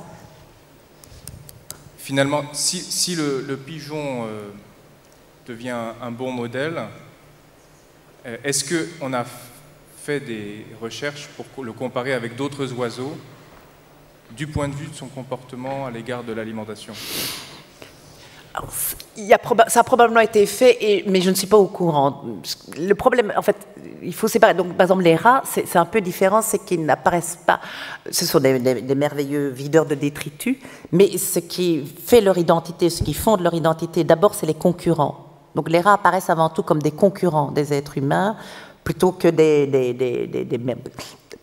Finalement, si le pigeon devient un bon modèle, est-ce qu'on a fait des recherches pour le comparer avec d'autres oiseaux du point de vue de son comportement à l'égard de l'alimentation?
Ça a probablement été fait, mais je ne suis pas au courant. Le problème, en fait, il faut séparer. Donc, par exemple, les rats, c'est un peu différent, c'est qu'ils n'apparaissent pas. Ce sont des merveilleux videurs de détritus, mais ce qui fait leur identité, ce qui fonde leur identité, d'abord, c'est les concurrents. Donc, les rats apparaissent avant tout comme des concurrents des êtres humains, plutôt que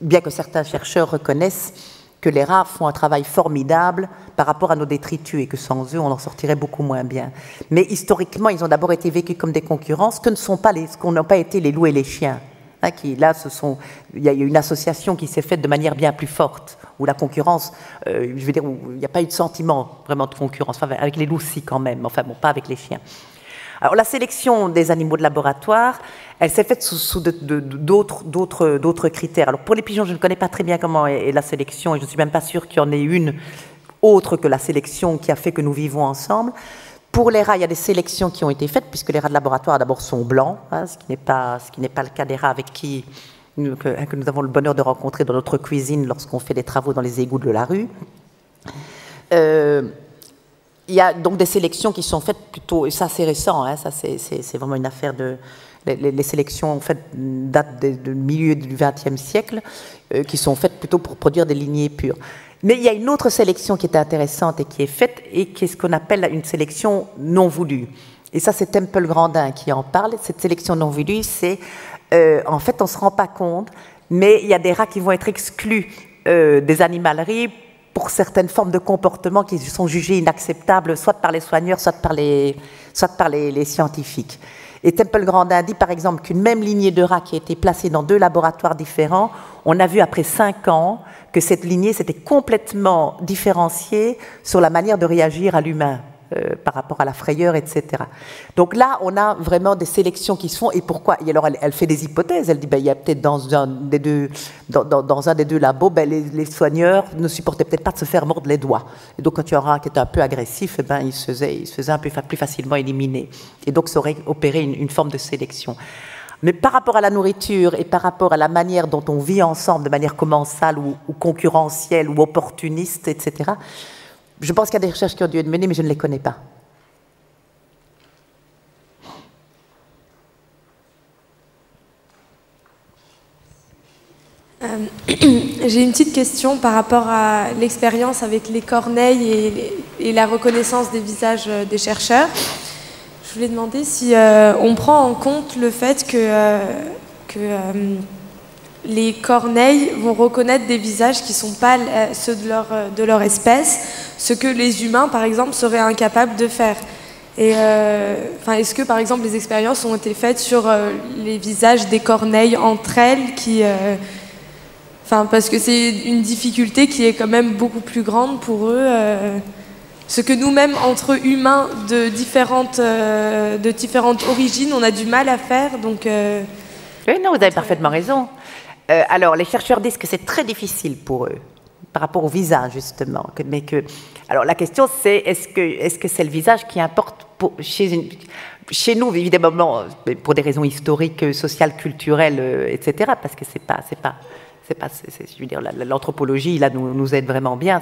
bien que certains chercheurs reconnaissent que les rats font un travail formidable par rapport à nos détritus et que sans eux, on en sortirait beaucoup moins bien. Mais historiquement, ils ont d'abord été vécus comme des concurrents, ce qu'ont n'ont pas été les loups et les chiens. Hein, il y a eu une association qui s'est faite de manière bien plus forte, où la concurrence, je veux dire, où il n'y a pas eu de sentiment vraiment de concurrence, enfin, avec les loups si quand même, enfin bon, pas avec les chiens. Alors la sélection des animaux de laboratoire, elle s'est faite sous d'autres critères. Alors pour les pigeons, je ne connais pas très bien comment est la sélection et je ne suis même pas sûre qu'il y en ait une autre que la sélection qui a fait que nous vivons ensemble. Pour les rats, il y a des sélections qui ont été faites puisque les rats de laboratoire d'abord sont blancs, hein, ce qui n'est pas le cas des rats avec qui que nous avons le bonheur de rencontrer dans notre cuisine lorsqu'on fait des travaux dans les égouts de la rue. Il y a donc des sélections qui sont faites plutôt, et ça c'est récent, hein, ça c'est vraiment une affaire de... Les sélections en fait datent du milieu du XXe siècle, qui sont faites plutôt pour produire des lignées pures. Mais il y a une autre sélection qui est intéressante et qui est faite, et qui est ce qu'on appelle une sélection non voulue. Et ça c'est Temple Grandin qui en parle. Cette sélection non voulue, c'est... en fait on ne se rend pas compte, mais il y a des rats qui vont être exclus des animaleries pour certaines formes de comportement qui sont jugées inacceptables, soit par les soigneurs, soit par les scientifiques. Et Temple Grandin dit par exemple qu'une même lignée de rats qui a été placée dans 2 laboratoires différents, on a vu après 5 ans que cette lignée s'était complètement différenciée sur la manière de réagir à l'humain. Par rapport à la frayeur, etc. Donc là, on a vraiment des sélections qui se font. Et pourquoi? Et alors, elle fait des hypothèses. Elle dit, il y a peut-être dans un des 2 labos, les soigneurs ne supportaient peut-être pas de se faire mordre les doigts. Et donc, quand il y a un rat qui était un peu agressif, il se faisait un peu plus facilement éliminer. Et donc, ça aurait opéré une forme de sélection. Mais par rapport à la nourriture et par rapport à la manière dont on vit ensemble, de manière commensale ou concurrentielle ou opportuniste, etc., je pense qu'il y a des recherches qui ont dû être menées, mais je ne les connais pas.
J'ai une petite question par rapport à l'expérience avec les corneilles et la reconnaissance des visages des chercheurs. Je voulais demander si on prend en compte le fait que les corneilles vont reconnaître des visages qui ne sont pas ceux de leur espèce, ce que les humains, par exemple, seraient incapables de faire. Et est-ce que, par exemple, les expériences ont été faites sur les visages des corneilles entre elles qui... Enfin, parce que c'est une difficulté qui est quand même beaucoup plus grande pour eux. Ce que nous-mêmes, entre humains de différentes origines, on a du mal à faire. Donc,
oui, non, vous avez parfaitement raison. Alors, les chercheurs disent que c'est très difficile pour eux, par rapport au visage, justement. Alors, la question, c'est est-ce que c'est le visage qui importe chez nous, évidemment, pour des raisons historiques, sociales, culturelles, etc., parce que je veux dire, l'anthropologie, là, nous aide vraiment bien.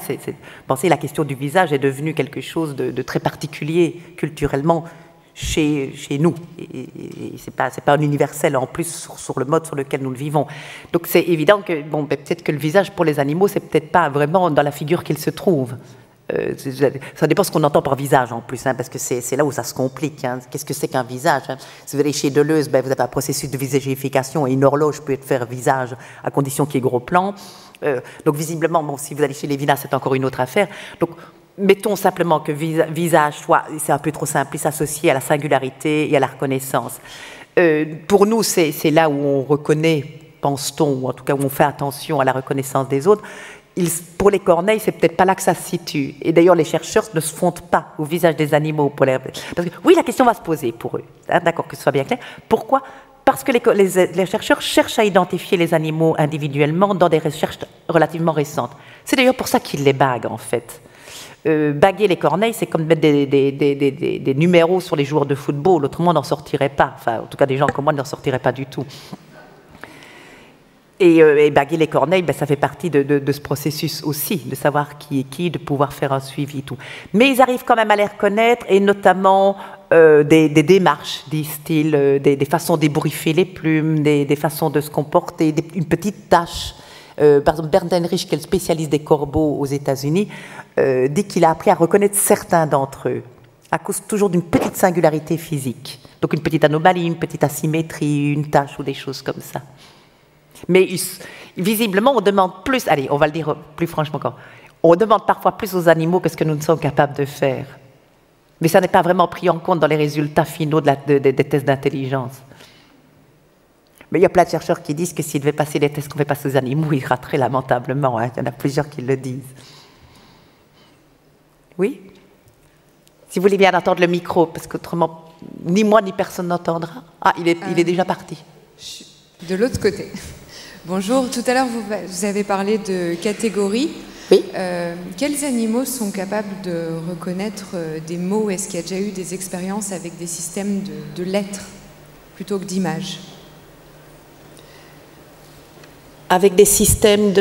Penser la question du visage est devenue quelque chose de très particulier, culturellement, chez nous. Et c'est pas un universel, en plus, sur le mode sur lequel nous le vivons. Donc, c'est évident que, peut-être que le visage, pour les animaux, c'est peut-être pas vraiment dans la figure qu'il se trouve. Ça dépend ce qu'on entend par visage en plus, parce que c'est là où ça se complique. Qu'est-ce que c'est qu'un visage? Si vous allez chez Deleuze, vous avez un processus de visagification et une horloge peut être faire visage à condition qu'il y ait gros plan. Donc visiblement, si vous allez chez Lévinas, c'est encore une autre affaire. Donc mettons simplement que visage soit, c'est un peu trop simpliste, associé à la singularité et à la reconnaissance. Pour nous, c'est là où on reconnaît, pense-t-on, ou en tout cas où on fait attention à la reconnaissance des autres. Pour les corneilles, c'est peut-être pas là que ça se situe. Et d'ailleurs, les chercheurs ne se fondent pas au visage des animaux. Parce que, oui, la question va se poser pour eux. D'accord, que ce soit bien clair. Pourquoi? Parce que les chercheurs cherchent à identifier les animaux individuellement dans des recherches relativement récentes. C'est d'ailleurs pour ça qu'ils les baguent, en fait. Baguer les corneilles, c'est comme mettre des numéros sur les joueurs de football. Autrement, on n'en sortirait pas. Enfin, en tout cas, des gens comme moi n'en sortiraient pas du tout. Et baguer les corneilles, ça fait partie de ce processus aussi, de savoir qui est qui, de pouvoir faire un suivi et tout. Mais ils arrivent quand même à les reconnaître, et notamment des démarches, disent-ils, des façons d'ébouriffer les plumes, des façons de se comporter, une petite tâche. Par exemple, Bernd Heinrich, qui est le spécialiste des corbeaux aux États-Unis, dit qu'il a appris à reconnaître certains d'entre eux, à cause toujours d'une petite singularité physique. Donc une petite anomalie, une petite asymétrie, une tâche ou des choses comme ça. Mais visiblement, on demande plus, allez, on va le dire plus franchement encore, on demande parfois plus aux animaux que ce que nous ne sommes capables de faire. Mais ça n'est pas vraiment pris en compte dans les résultats finaux des tests d'intelligence. Mais il y a plein de chercheurs qui disent que s'ils devaient passer les tests qu'on fait passer aux animaux, ils rateraient lamentablement. Il y en a plusieurs qui le disent. Oui? Si vous voulez bien entendre le micro, parce qu'autrement, ni moi ni personne n'entendra. Ah, il est déjà parti.
De l'autre côté. Bonjour, tout à l'heure vous avez parlé de catégories.
Oui.
Quels animaux sont capables de reconnaître des mots? Est-ce qu'il y a déjà eu des expériences avec des systèmes de lettres plutôt que d'images?
Avec des systèmes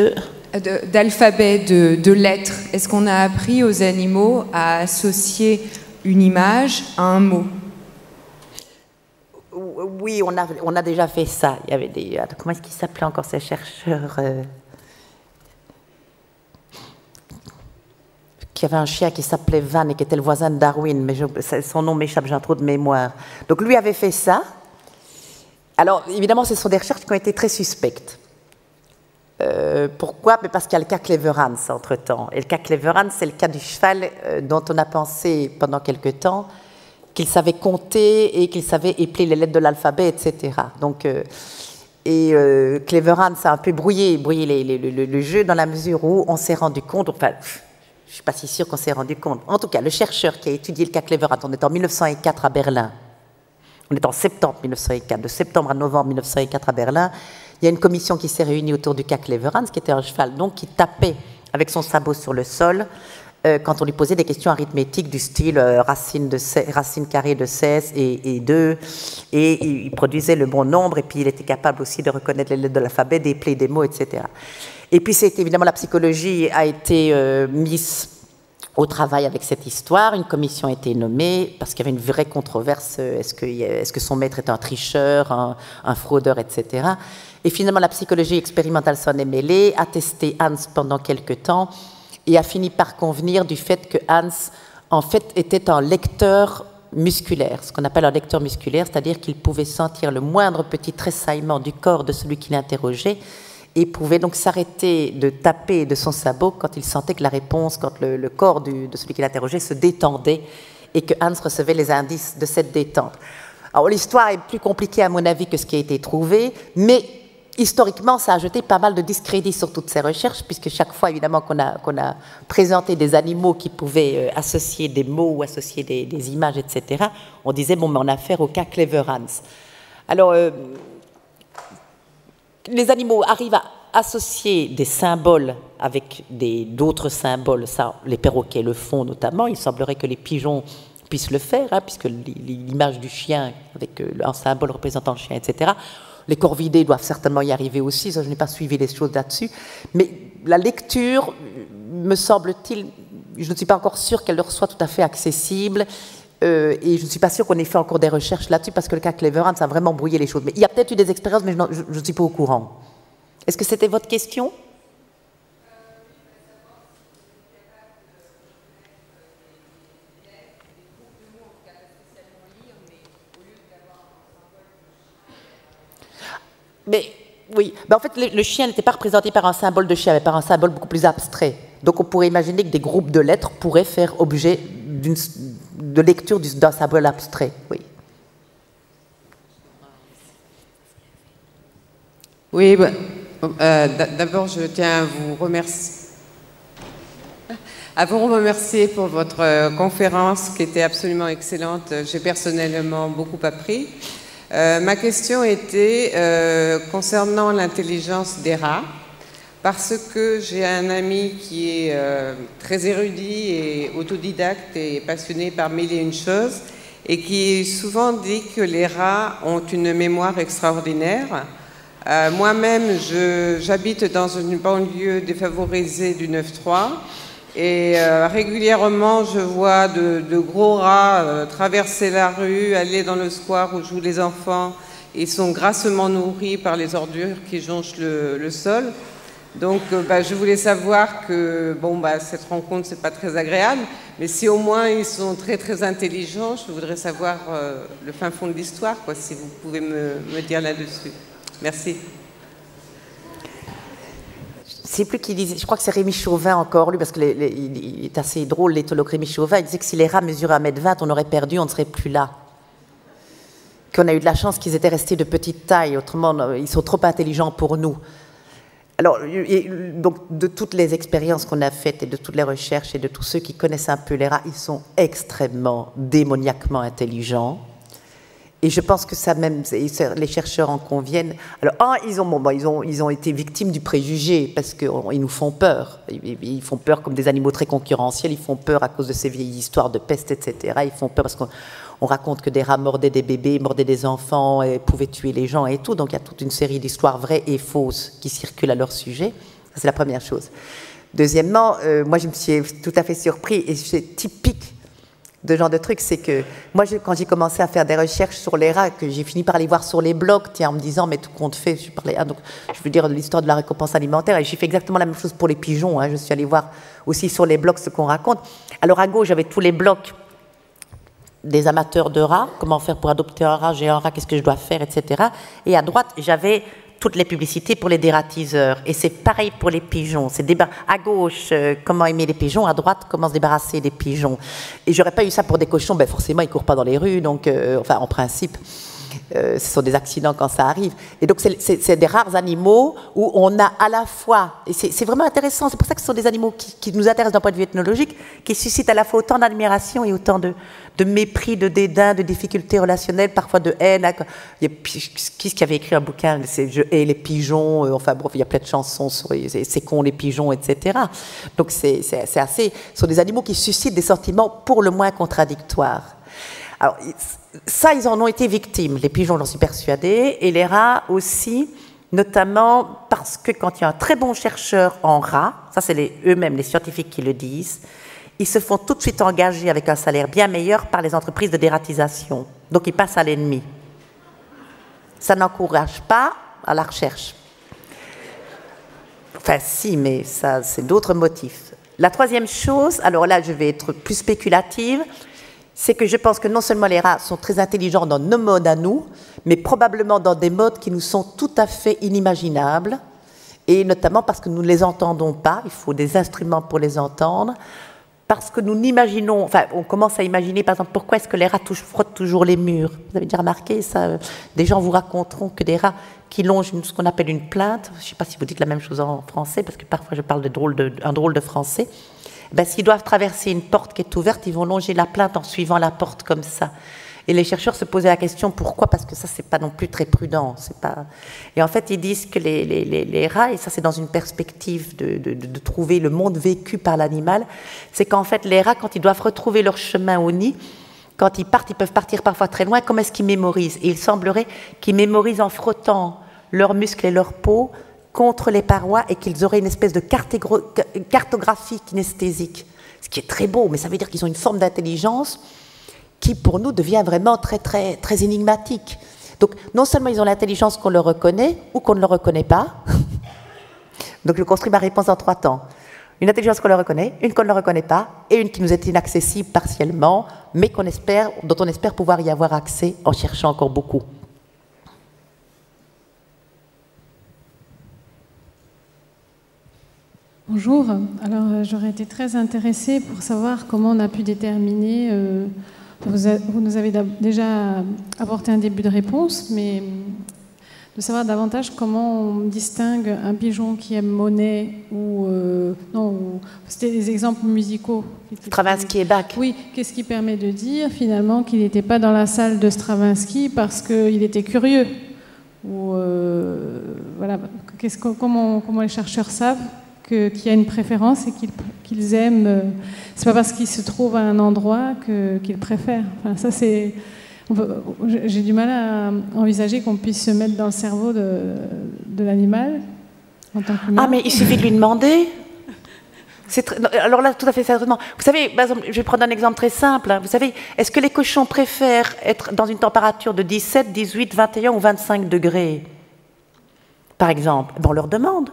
d'alphabet, de lettres. Est-ce qu'on a appris aux animaux à associer une image à un mot?
Oui, on a déjà fait ça. Il y avait comment est-ce qu'ils s'appelaient encore ces chercheurs qui avait un chien qui s'appelait Van et qui était le voisin de Darwin, mais son nom m'échappe, j'ai un trou de mémoire. Donc lui avait fait ça. Alors évidemment, ce sont des recherches qui ont été très suspectes. Pourquoi? Parce qu'il y a le cas Cleverhans entre-temps. Et le cas Cleverhans, c'est le cas du cheval dont on a pensé pendant quelque temps qu'il savait compter et qu'il savait épeler les lettres de l'alphabet, etc. Donc, Cleverhans a un peu brouillé le jeu dans la mesure où on s'est rendu compte, enfin, je ne suis pas si sûre qu'on s'est rendu compte. En tout cas, le chercheur qui a étudié le cas Cleverhans, on est en 1904 à Berlin. On est en septembre 1904, de septembre à novembre 1904 à Berlin. Il y a une commission qui s'est réunie autour du cas Cleverhans, qui était un cheval donc qui tapait avec son sabot sur le sol quand on lui posait des questions arithmétiques du style racine carrée de 16 et 2, et il produisait le bon nombre, et puis il était capable aussi de reconnaître les lettres de l'alphabet, d'épeler des mots, etc. Et puis c'est évidemment la psychologie a été mise au travail avec cette histoire. Une commission a été nommée parce qu'il y avait une vraie controverse. Est-ce que son maître est un tricheur, un fraudeur, etc. Et finalement, la psychologie expérimentale s'en est mêlée, a testé Hans pendant quelques temps et a fini par convenir du fait que Hans, en fait, était un lecteur musculaire, ce qu'on appelle un lecteur musculaire, c'est-à-dire qu'il pouvait sentir le moindre petit tressaillement du corps de celui qui l'interrogeait et pouvait donc s'arrêter de taper de son sabot quand il sentait que la réponse, quand le corps de celui qui l'interrogeait se détendait et que Hans recevait les indices de cette détente. Alors l'histoire est plus compliquée à mon avis que ce qui a été trouvé, mais historiquement, ça a jeté pas mal de discrédit sur toutes ces recherches, puisque chaque fois, évidemment, qu'on a présenté des animaux qui pouvaient associer des mots ou associer des images, etc., on disait, bon, mais on a affaire au cas Cleverhans. Alors, les animaux arrivent à associer des symboles avec d'autres symboles, ça, les perroquets le font notamment, il semblerait que les pigeons puissent le faire, hein, puisque l'image du chien avec un symbole représentant le chien, etc., les corvidés doivent certainement y arriver aussi, ça, je n'ai pas suivi les choses là-dessus, mais la lecture, me semble-t-il, je ne suis pas encore sûre qu'elle leur soit tout à fait accessible, et je ne suis pas sûre qu'on ait fait encore des recherches là-dessus, parce que le cas Cleverhans a vraiment brouillé les choses. Mais il y a peut-être eu des expériences, mais je ne suis pas au courant. Est-ce que c'était votre question ? Mais oui, en fait, le chien n'était pas représenté par un symbole de chien, mais par un symbole beaucoup plus abstrait. Donc on pourrait imaginer que des groupes de lettres pourraient faire objet de lecture d'un symbole abstrait. Oui.
Oui, d'abord je tiens à vous remercier pour votre conférence qui était absolument excellente. J'ai personnellement beaucoup appris. Ma question était concernant l'intelligence des rats, parce que j'ai un ami qui est très érudit et autodidacte et passionné par mille et une choses, et qui souvent dit que les rats ont une mémoire extraordinaire. Moi-même, j'habite dans une banlieue défavorisée du 9-3, et régulièrement je vois de gros rats traverser la rue, aller dans le square où jouent les enfants. Ils sont grassement nourris par les ordures qui jonchent le sol. Donc je voulais savoir que cette rencontre c'est pas très agréable, mais si au moins ils sont très très intelligents, je voudrais savoir le fin fond de l'histoire, si vous pouvez me dire là-dessus. Merci.
Je ne sais plus qui disait, je crois que c'est Rémi Chauvin encore, lui, parce qu'il est assez drôle, l'éthologue Rémi Chauvin, il disait que si les rats mesuraient 1,20 m, on aurait perdu, on ne serait plus là. Qu'on a eu de la chance qu'ils étaient restés de petite taille, autrement, ils sont trop intelligents pour nous. Alors, donc, de toutes les expériences qu'on a faites et de toutes les recherches et de tous ceux qui connaissent un peu les rats, ils sont extrêmement, démoniaquement intelligents. Et je pense que ça même, les chercheurs en conviennent. Alors, ils ont été victimes du préjugé parce qu'ils nous font peur. Ils font peur comme des animaux très concurrentiels. Ils font peur à cause de ces vieilles histoires de peste, etc. Ils font peur parce qu'on raconte que des rats mordaient des bébés, mordaient des enfants et pouvaient tuer les gens et tout. Donc, il y a toute une série d'histoires vraies et fausses qui circulent à leur sujet. Ça, c'est la première chose. Deuxièmement, moi, je me suis tout à fait surpris et c'est typique de genre de truc, c'est que moi, quand j'ai commencé à faire des recherches sur les rats, que j'ai fini par les voir sur les blogs, en me disant, mais tout compte fait, donc je veux dire l'histoire de la récompense alimentaire, et j'ai fait exactement la même chose pour les pigeons, je suis allée voir aussi sur les blogs ce qu'on raconte. Alors à gauche, j'avais tous les blogs des amateurs de rats, comment faire pour adopter un rat, j'ai un rat, qu'est-ce que je dois faire, etc. Et à droite, j'avais toutes les publicités pour les dératiseurs. Et c'est pareil pour les pigeons. À gauche, comment aimer les pigeons. À droite, comment se débarrasser des pigeons. Et j'aurais pas eu ça pour des cochons. Forcément, ils courent pas dans les rues. Donc, en principe, ce sont des accidents quand ça arrive. Et donc, c'est des rares animaux où on a à la fois... Et c'est vraiment intéressant. C'est pour ça que ce sont des animaux qui nous intéressent d'un point de vue ethnologique, qui suscitent à la fois autant d'admiration et autant de mépris, de dédain, de difficultés relationnelles, parfois de haine. Il y a qui avait écrit un bouquin, c'est Je hais les pigeons, il y a plein de chansons sur c'est con les pigeons, etc. Donc c'est assez, ce sont des animaux qui suscitent des sentiments pour le moins contradictoires. Alors ça, ils en ont été victimes, les pigeons, j'en suis persuadée, et les rats aussi, notamment parce que quand il y a un très bon chercheur en rats, ça c'est eux-mêmes les scientifiques qui le disent, ils se font tout de suite engager avec un salaire bien meilleur par les entreprises de dératisation. Donc, ils passent à l'ennemi. Ça n'encourage pas à la recherche. Enfin, si, mais ça, c'est d'autres motifs. La troisième chose, alors là, je vais être plus spéculative, c'est que je pense que non seulement les rats sont très intelligents dans nos modes à nous, mais probablement dans des modes qui nous sont tout à fait inimaginables, et notamment parce que nous ne les entendons pas, il faut des instruments pour les entendre, parce que nous n'imaginons, enfin, on commence à imaginer, par exemple, pourquoi est-ce que les rats frottent toujours les murs? Vous avez déjà remarqué ça? Des gens vous raconteront que des rats qui longent ce qu'on appelle une plainte, je ne sais pas si vous dites la même chose en français, parce que parfois je parle d'un drôle de français, ben, s'ils doivent traverser une porte qui est ouverte, ils vont longer la plainte en suivant la porte comme ça. Et les chercheurs se posaient la question pourquoi, parce que ça, c'est pas non plus très prudent. Pas... Et en fait, ils disent que les rats, et ça c'est dans une perspective de trouver le monde vécu par l'animal, c'est qu'en fait, les rats, quand ils doivent retrouver leur chemin au nid, quand ils partent, ils peuvent partir parfois très loin. Comment est-ce qu'ils mémorisent? Et il semblerait qu'ils mémorisent en frottant leurs muscles et leur peau contre les parois et qu'ils auraient une espèce de cartographie kinesthésique. Ce qui est très beau, mais ça veut dire qu'ils ont une forme d'intelligence qui, pour nous, devient vraiment très, très, très énigmatique. Donc, non seulement ils ont l'intelligence qu'on leur reconnaît ou qu'on ne leur reconnaît pas. Donc, je construis ma réponse en 3 temps. Une intelligence qu'on leur reconnaît, une qu'on ne leur reconnaît pas, et une qui nous est inaccessible partiellement, mais dont on espère pouvoir y avoir accès en cherchant encore beaucoup.
Bonjour. Alors, j'aurais été très intéressée pour savoir comment on a pu déterminer... Vous nous avez déjà apporté un début de réponse, mais de savoir davantage comment on distingue un pigeon qui aime Monet ou... non, c'était des exemples musicaux.
Stravinsky et Bach.
Oui, qu'est-ce qui permet de dire finalement qu'il n'était pas dans la salle de Stravinsky parce qu'il était curieux? Ou voilà, comment les chercheurs savent qu'il y a une préférence et qu'ils aiment. C'est pas parce qu'ils se trouvent à un endroit qu'ils préfèrent. Enfin, ça, c'est. J'ai du mal à envisager qu'on puisse se mettre dans le cerveau de l'animal en tant qu'humain.
Ah, mais il suffit de lui demander. Alors là, tout à fait sérieusement. Vous savez, par exemple, je vais prendre un exemple très simple. Hein. Vous savez, est-ce que les cochons préfèrent être dans une température de 17, 18, 21 ou 25 degrés, par exemple? Ben, on leur demande.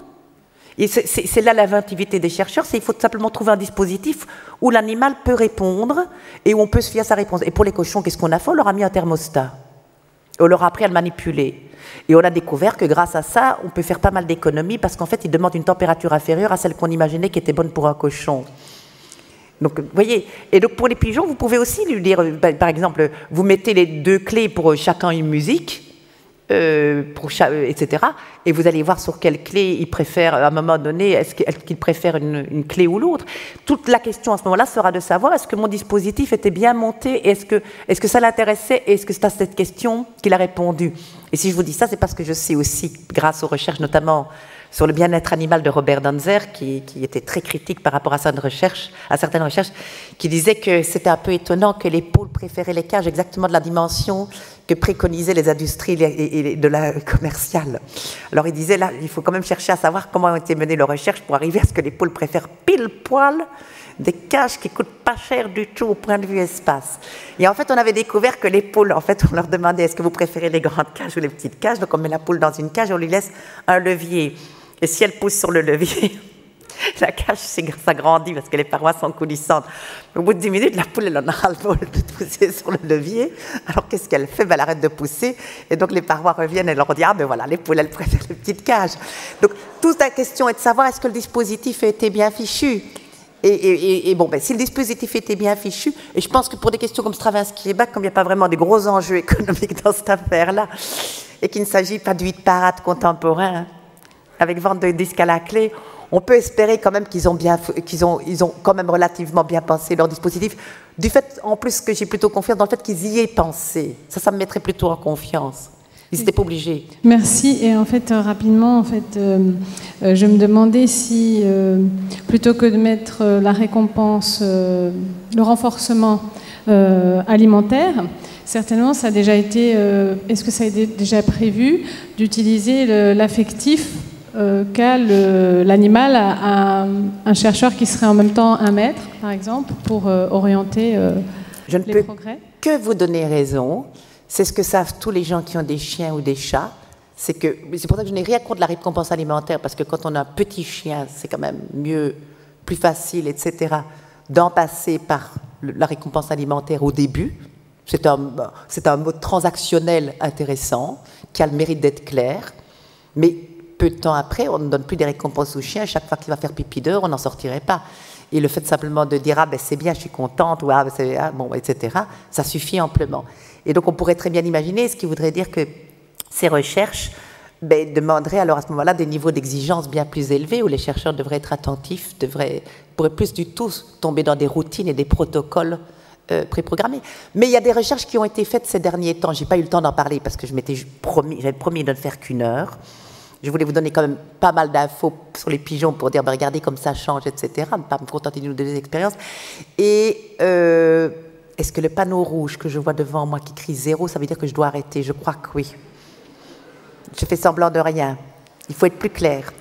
Et c'est là l'inventivité des chercheurs, c'est qu'il faut simplement trouver un dispositif où l'animal peut répondre et où on peut se fier à sa réponse. Et pour les cochons, qu'est-ce qu'on a fait? On leur a mis un thermostat. On leur a appris à le manipuler. Et on a découvert que grâce à ça, on peut faire pas mal d'économies parce qu'en fait, ils demandent une température inférieure à celle qu'on imaginait qui était bonne pour un cochon. Donc, vous voyez, et donc pour les pigeons, vous pouvez aussi lui dire, par exemple, vous mettez les 2 clés pour chacun une musique, etc. Et vous allez voir sur quelle clé ils préfèrent, à un moment donné, est-ce qu'ils préfèrent une clé ou l'autre. Toute la question à ce moment-là sera de savoir est-ce que mon dispositif était bien monté, est-ce que ça l'intéressait, et est-ce que c'est à cette question qu'il a répondu. Et si je vous dis ça, c'est parce que je sais aussi, grâce aux recherches, notamment sur le bien-être animal de Robert Danzer, qui était très critique par rapport à certaines recherches, qui disait que c'était un peu étonnant que les poules préféraient les cages exactement de la dimension que préconisaient les industries de la commerciale. Alors il disait là, il faut quand même chercher à savoir comment ont été menées leurs recherches pour arriver à ce que les poules préfèrent pile poil des cages qui coûtent pas cher du tout au point de vue espace. Et en fait, on avait découvert que les poules, en fait, on leur demandait est-ce que vous préférez les grandes cages ou les petites cages? Donc on met la poule dans une cage et on lui laisse un levier. Et si elle pousse sur le levier, la cage s'agrandit parce que les parois sont coulissantes. Au bout de 10 minutes, la poule, elle en a ras-le-bol de pousser sur le levier. Alors qu'est-ce qu'elle fait? Elle arrête de pousser. Et donc les parois reviennent et leur dit ah ben voilà, les poules, elles préfèrent les petites cages. Donc toute la question est de savoir est-ce que le dispositif a été bien fichu. Et bon, ben, si le dispositif était bien fichu, et je pense que pour des questions comme Stravinsky et Bach, comme il n'y a pas vraiment des gros enjeux économiques dans cette affaire-là, et qu'il ne s'agit pas de 8 parades contemporains, avec vente de disques à la clé, on peut espérer quand même qu'ils ont quand même relativement bien pensé leur dispositif. Du fait, en plus, que j'ai plutôt confiance dans le fait qu'ils y aient pensé. Ça me mettrait plutôt en confiance. Ils n'étaient pas obligés.
Merci. Et en fait, rapidement, je me demandais si, plutôt que de mettre la récompense, le renforcement alimentaire, certainement, ça a déjà été. Est-ce que ça a été déjà prévu d'utiliser l'affectif qu'a l'animal à un chercheur qui serait en même temps un maître, par exemple, pour orienter les progrès?
Que vous donner raison. C'est ce que savent tous les gens qui ont des chiens ou des chats. C'est pour ça que je n'ai rien contre la récompense alimentaire, parce que quand on a un petit chien, c'est quand même mieux, plus facile, etc., d'en passer par la récompense alimentaire au début. C'est un mode transactionnel intéressant, qui a le mérite d'être clair. Mais peu de temps après, on ne donne plus des récompenses au chien. Chaque fois qu'il va faire pipi dehors, on n'en sortirait pas. Et le fait simplement de dire « Ah, ben c'est bien, je suis contente » ou « Ah, bon, etc. », ça suffit amplement. Et donc, on pourrait très bien imaginer, ce qui voudrait dire que ces recherches demanderaient alors à ce moment-là des niveaux d'exigence bien plus élevés, où les chercheurs devraient être attentifs, pourraient plus du tout tomber dans des routines et des protocoles préprogrammés. Mais il y a des recherches qui ont été faites ces derniers temps. Je n'ai pas eu le temps d'en parler parce que j'avais promis de ne faire qu'une heure. Je voulais vous donner quand même pas mal d'infos sur les pigeons pour dire, regardez comme ça change, etc. Ne pas me contenter d'une ou deux expériences. Et est-ce que le panneau rouge que je vois devant moi qui crie 0, ça veut dire que je dois arrêter? Je crois que oui. Je fais semblant de rien. Il faut être plus clair.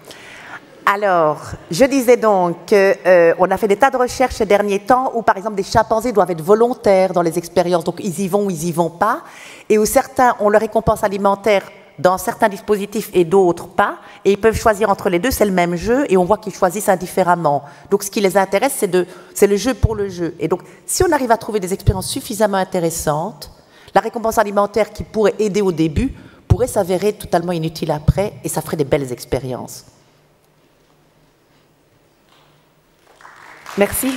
Alors, je disais donc qu'on a fait des tas de recherches ces derniers temps où, par exemple, des chimpanzés doivent être volontaires dans les expériences. Donc, ils y vont ou ils y vont pas. Et où certains ont leur récompense alimentaire dans certains dispositifs et d'autres pas, et ils peuvent choisir entre les deux, c'est le même jeu, et on voit qu'ils choisissent indifféremment. Donc ce qui les intéresse, c'est le jeu pour le jeu. Et donc, si on arrive à trouver des expériences suffisamment intéressantes, la récompense alimentaire qui pourrait aider au début pourrait s'avérer totalement inutile après, et ça ferait des belles expériences. Merci.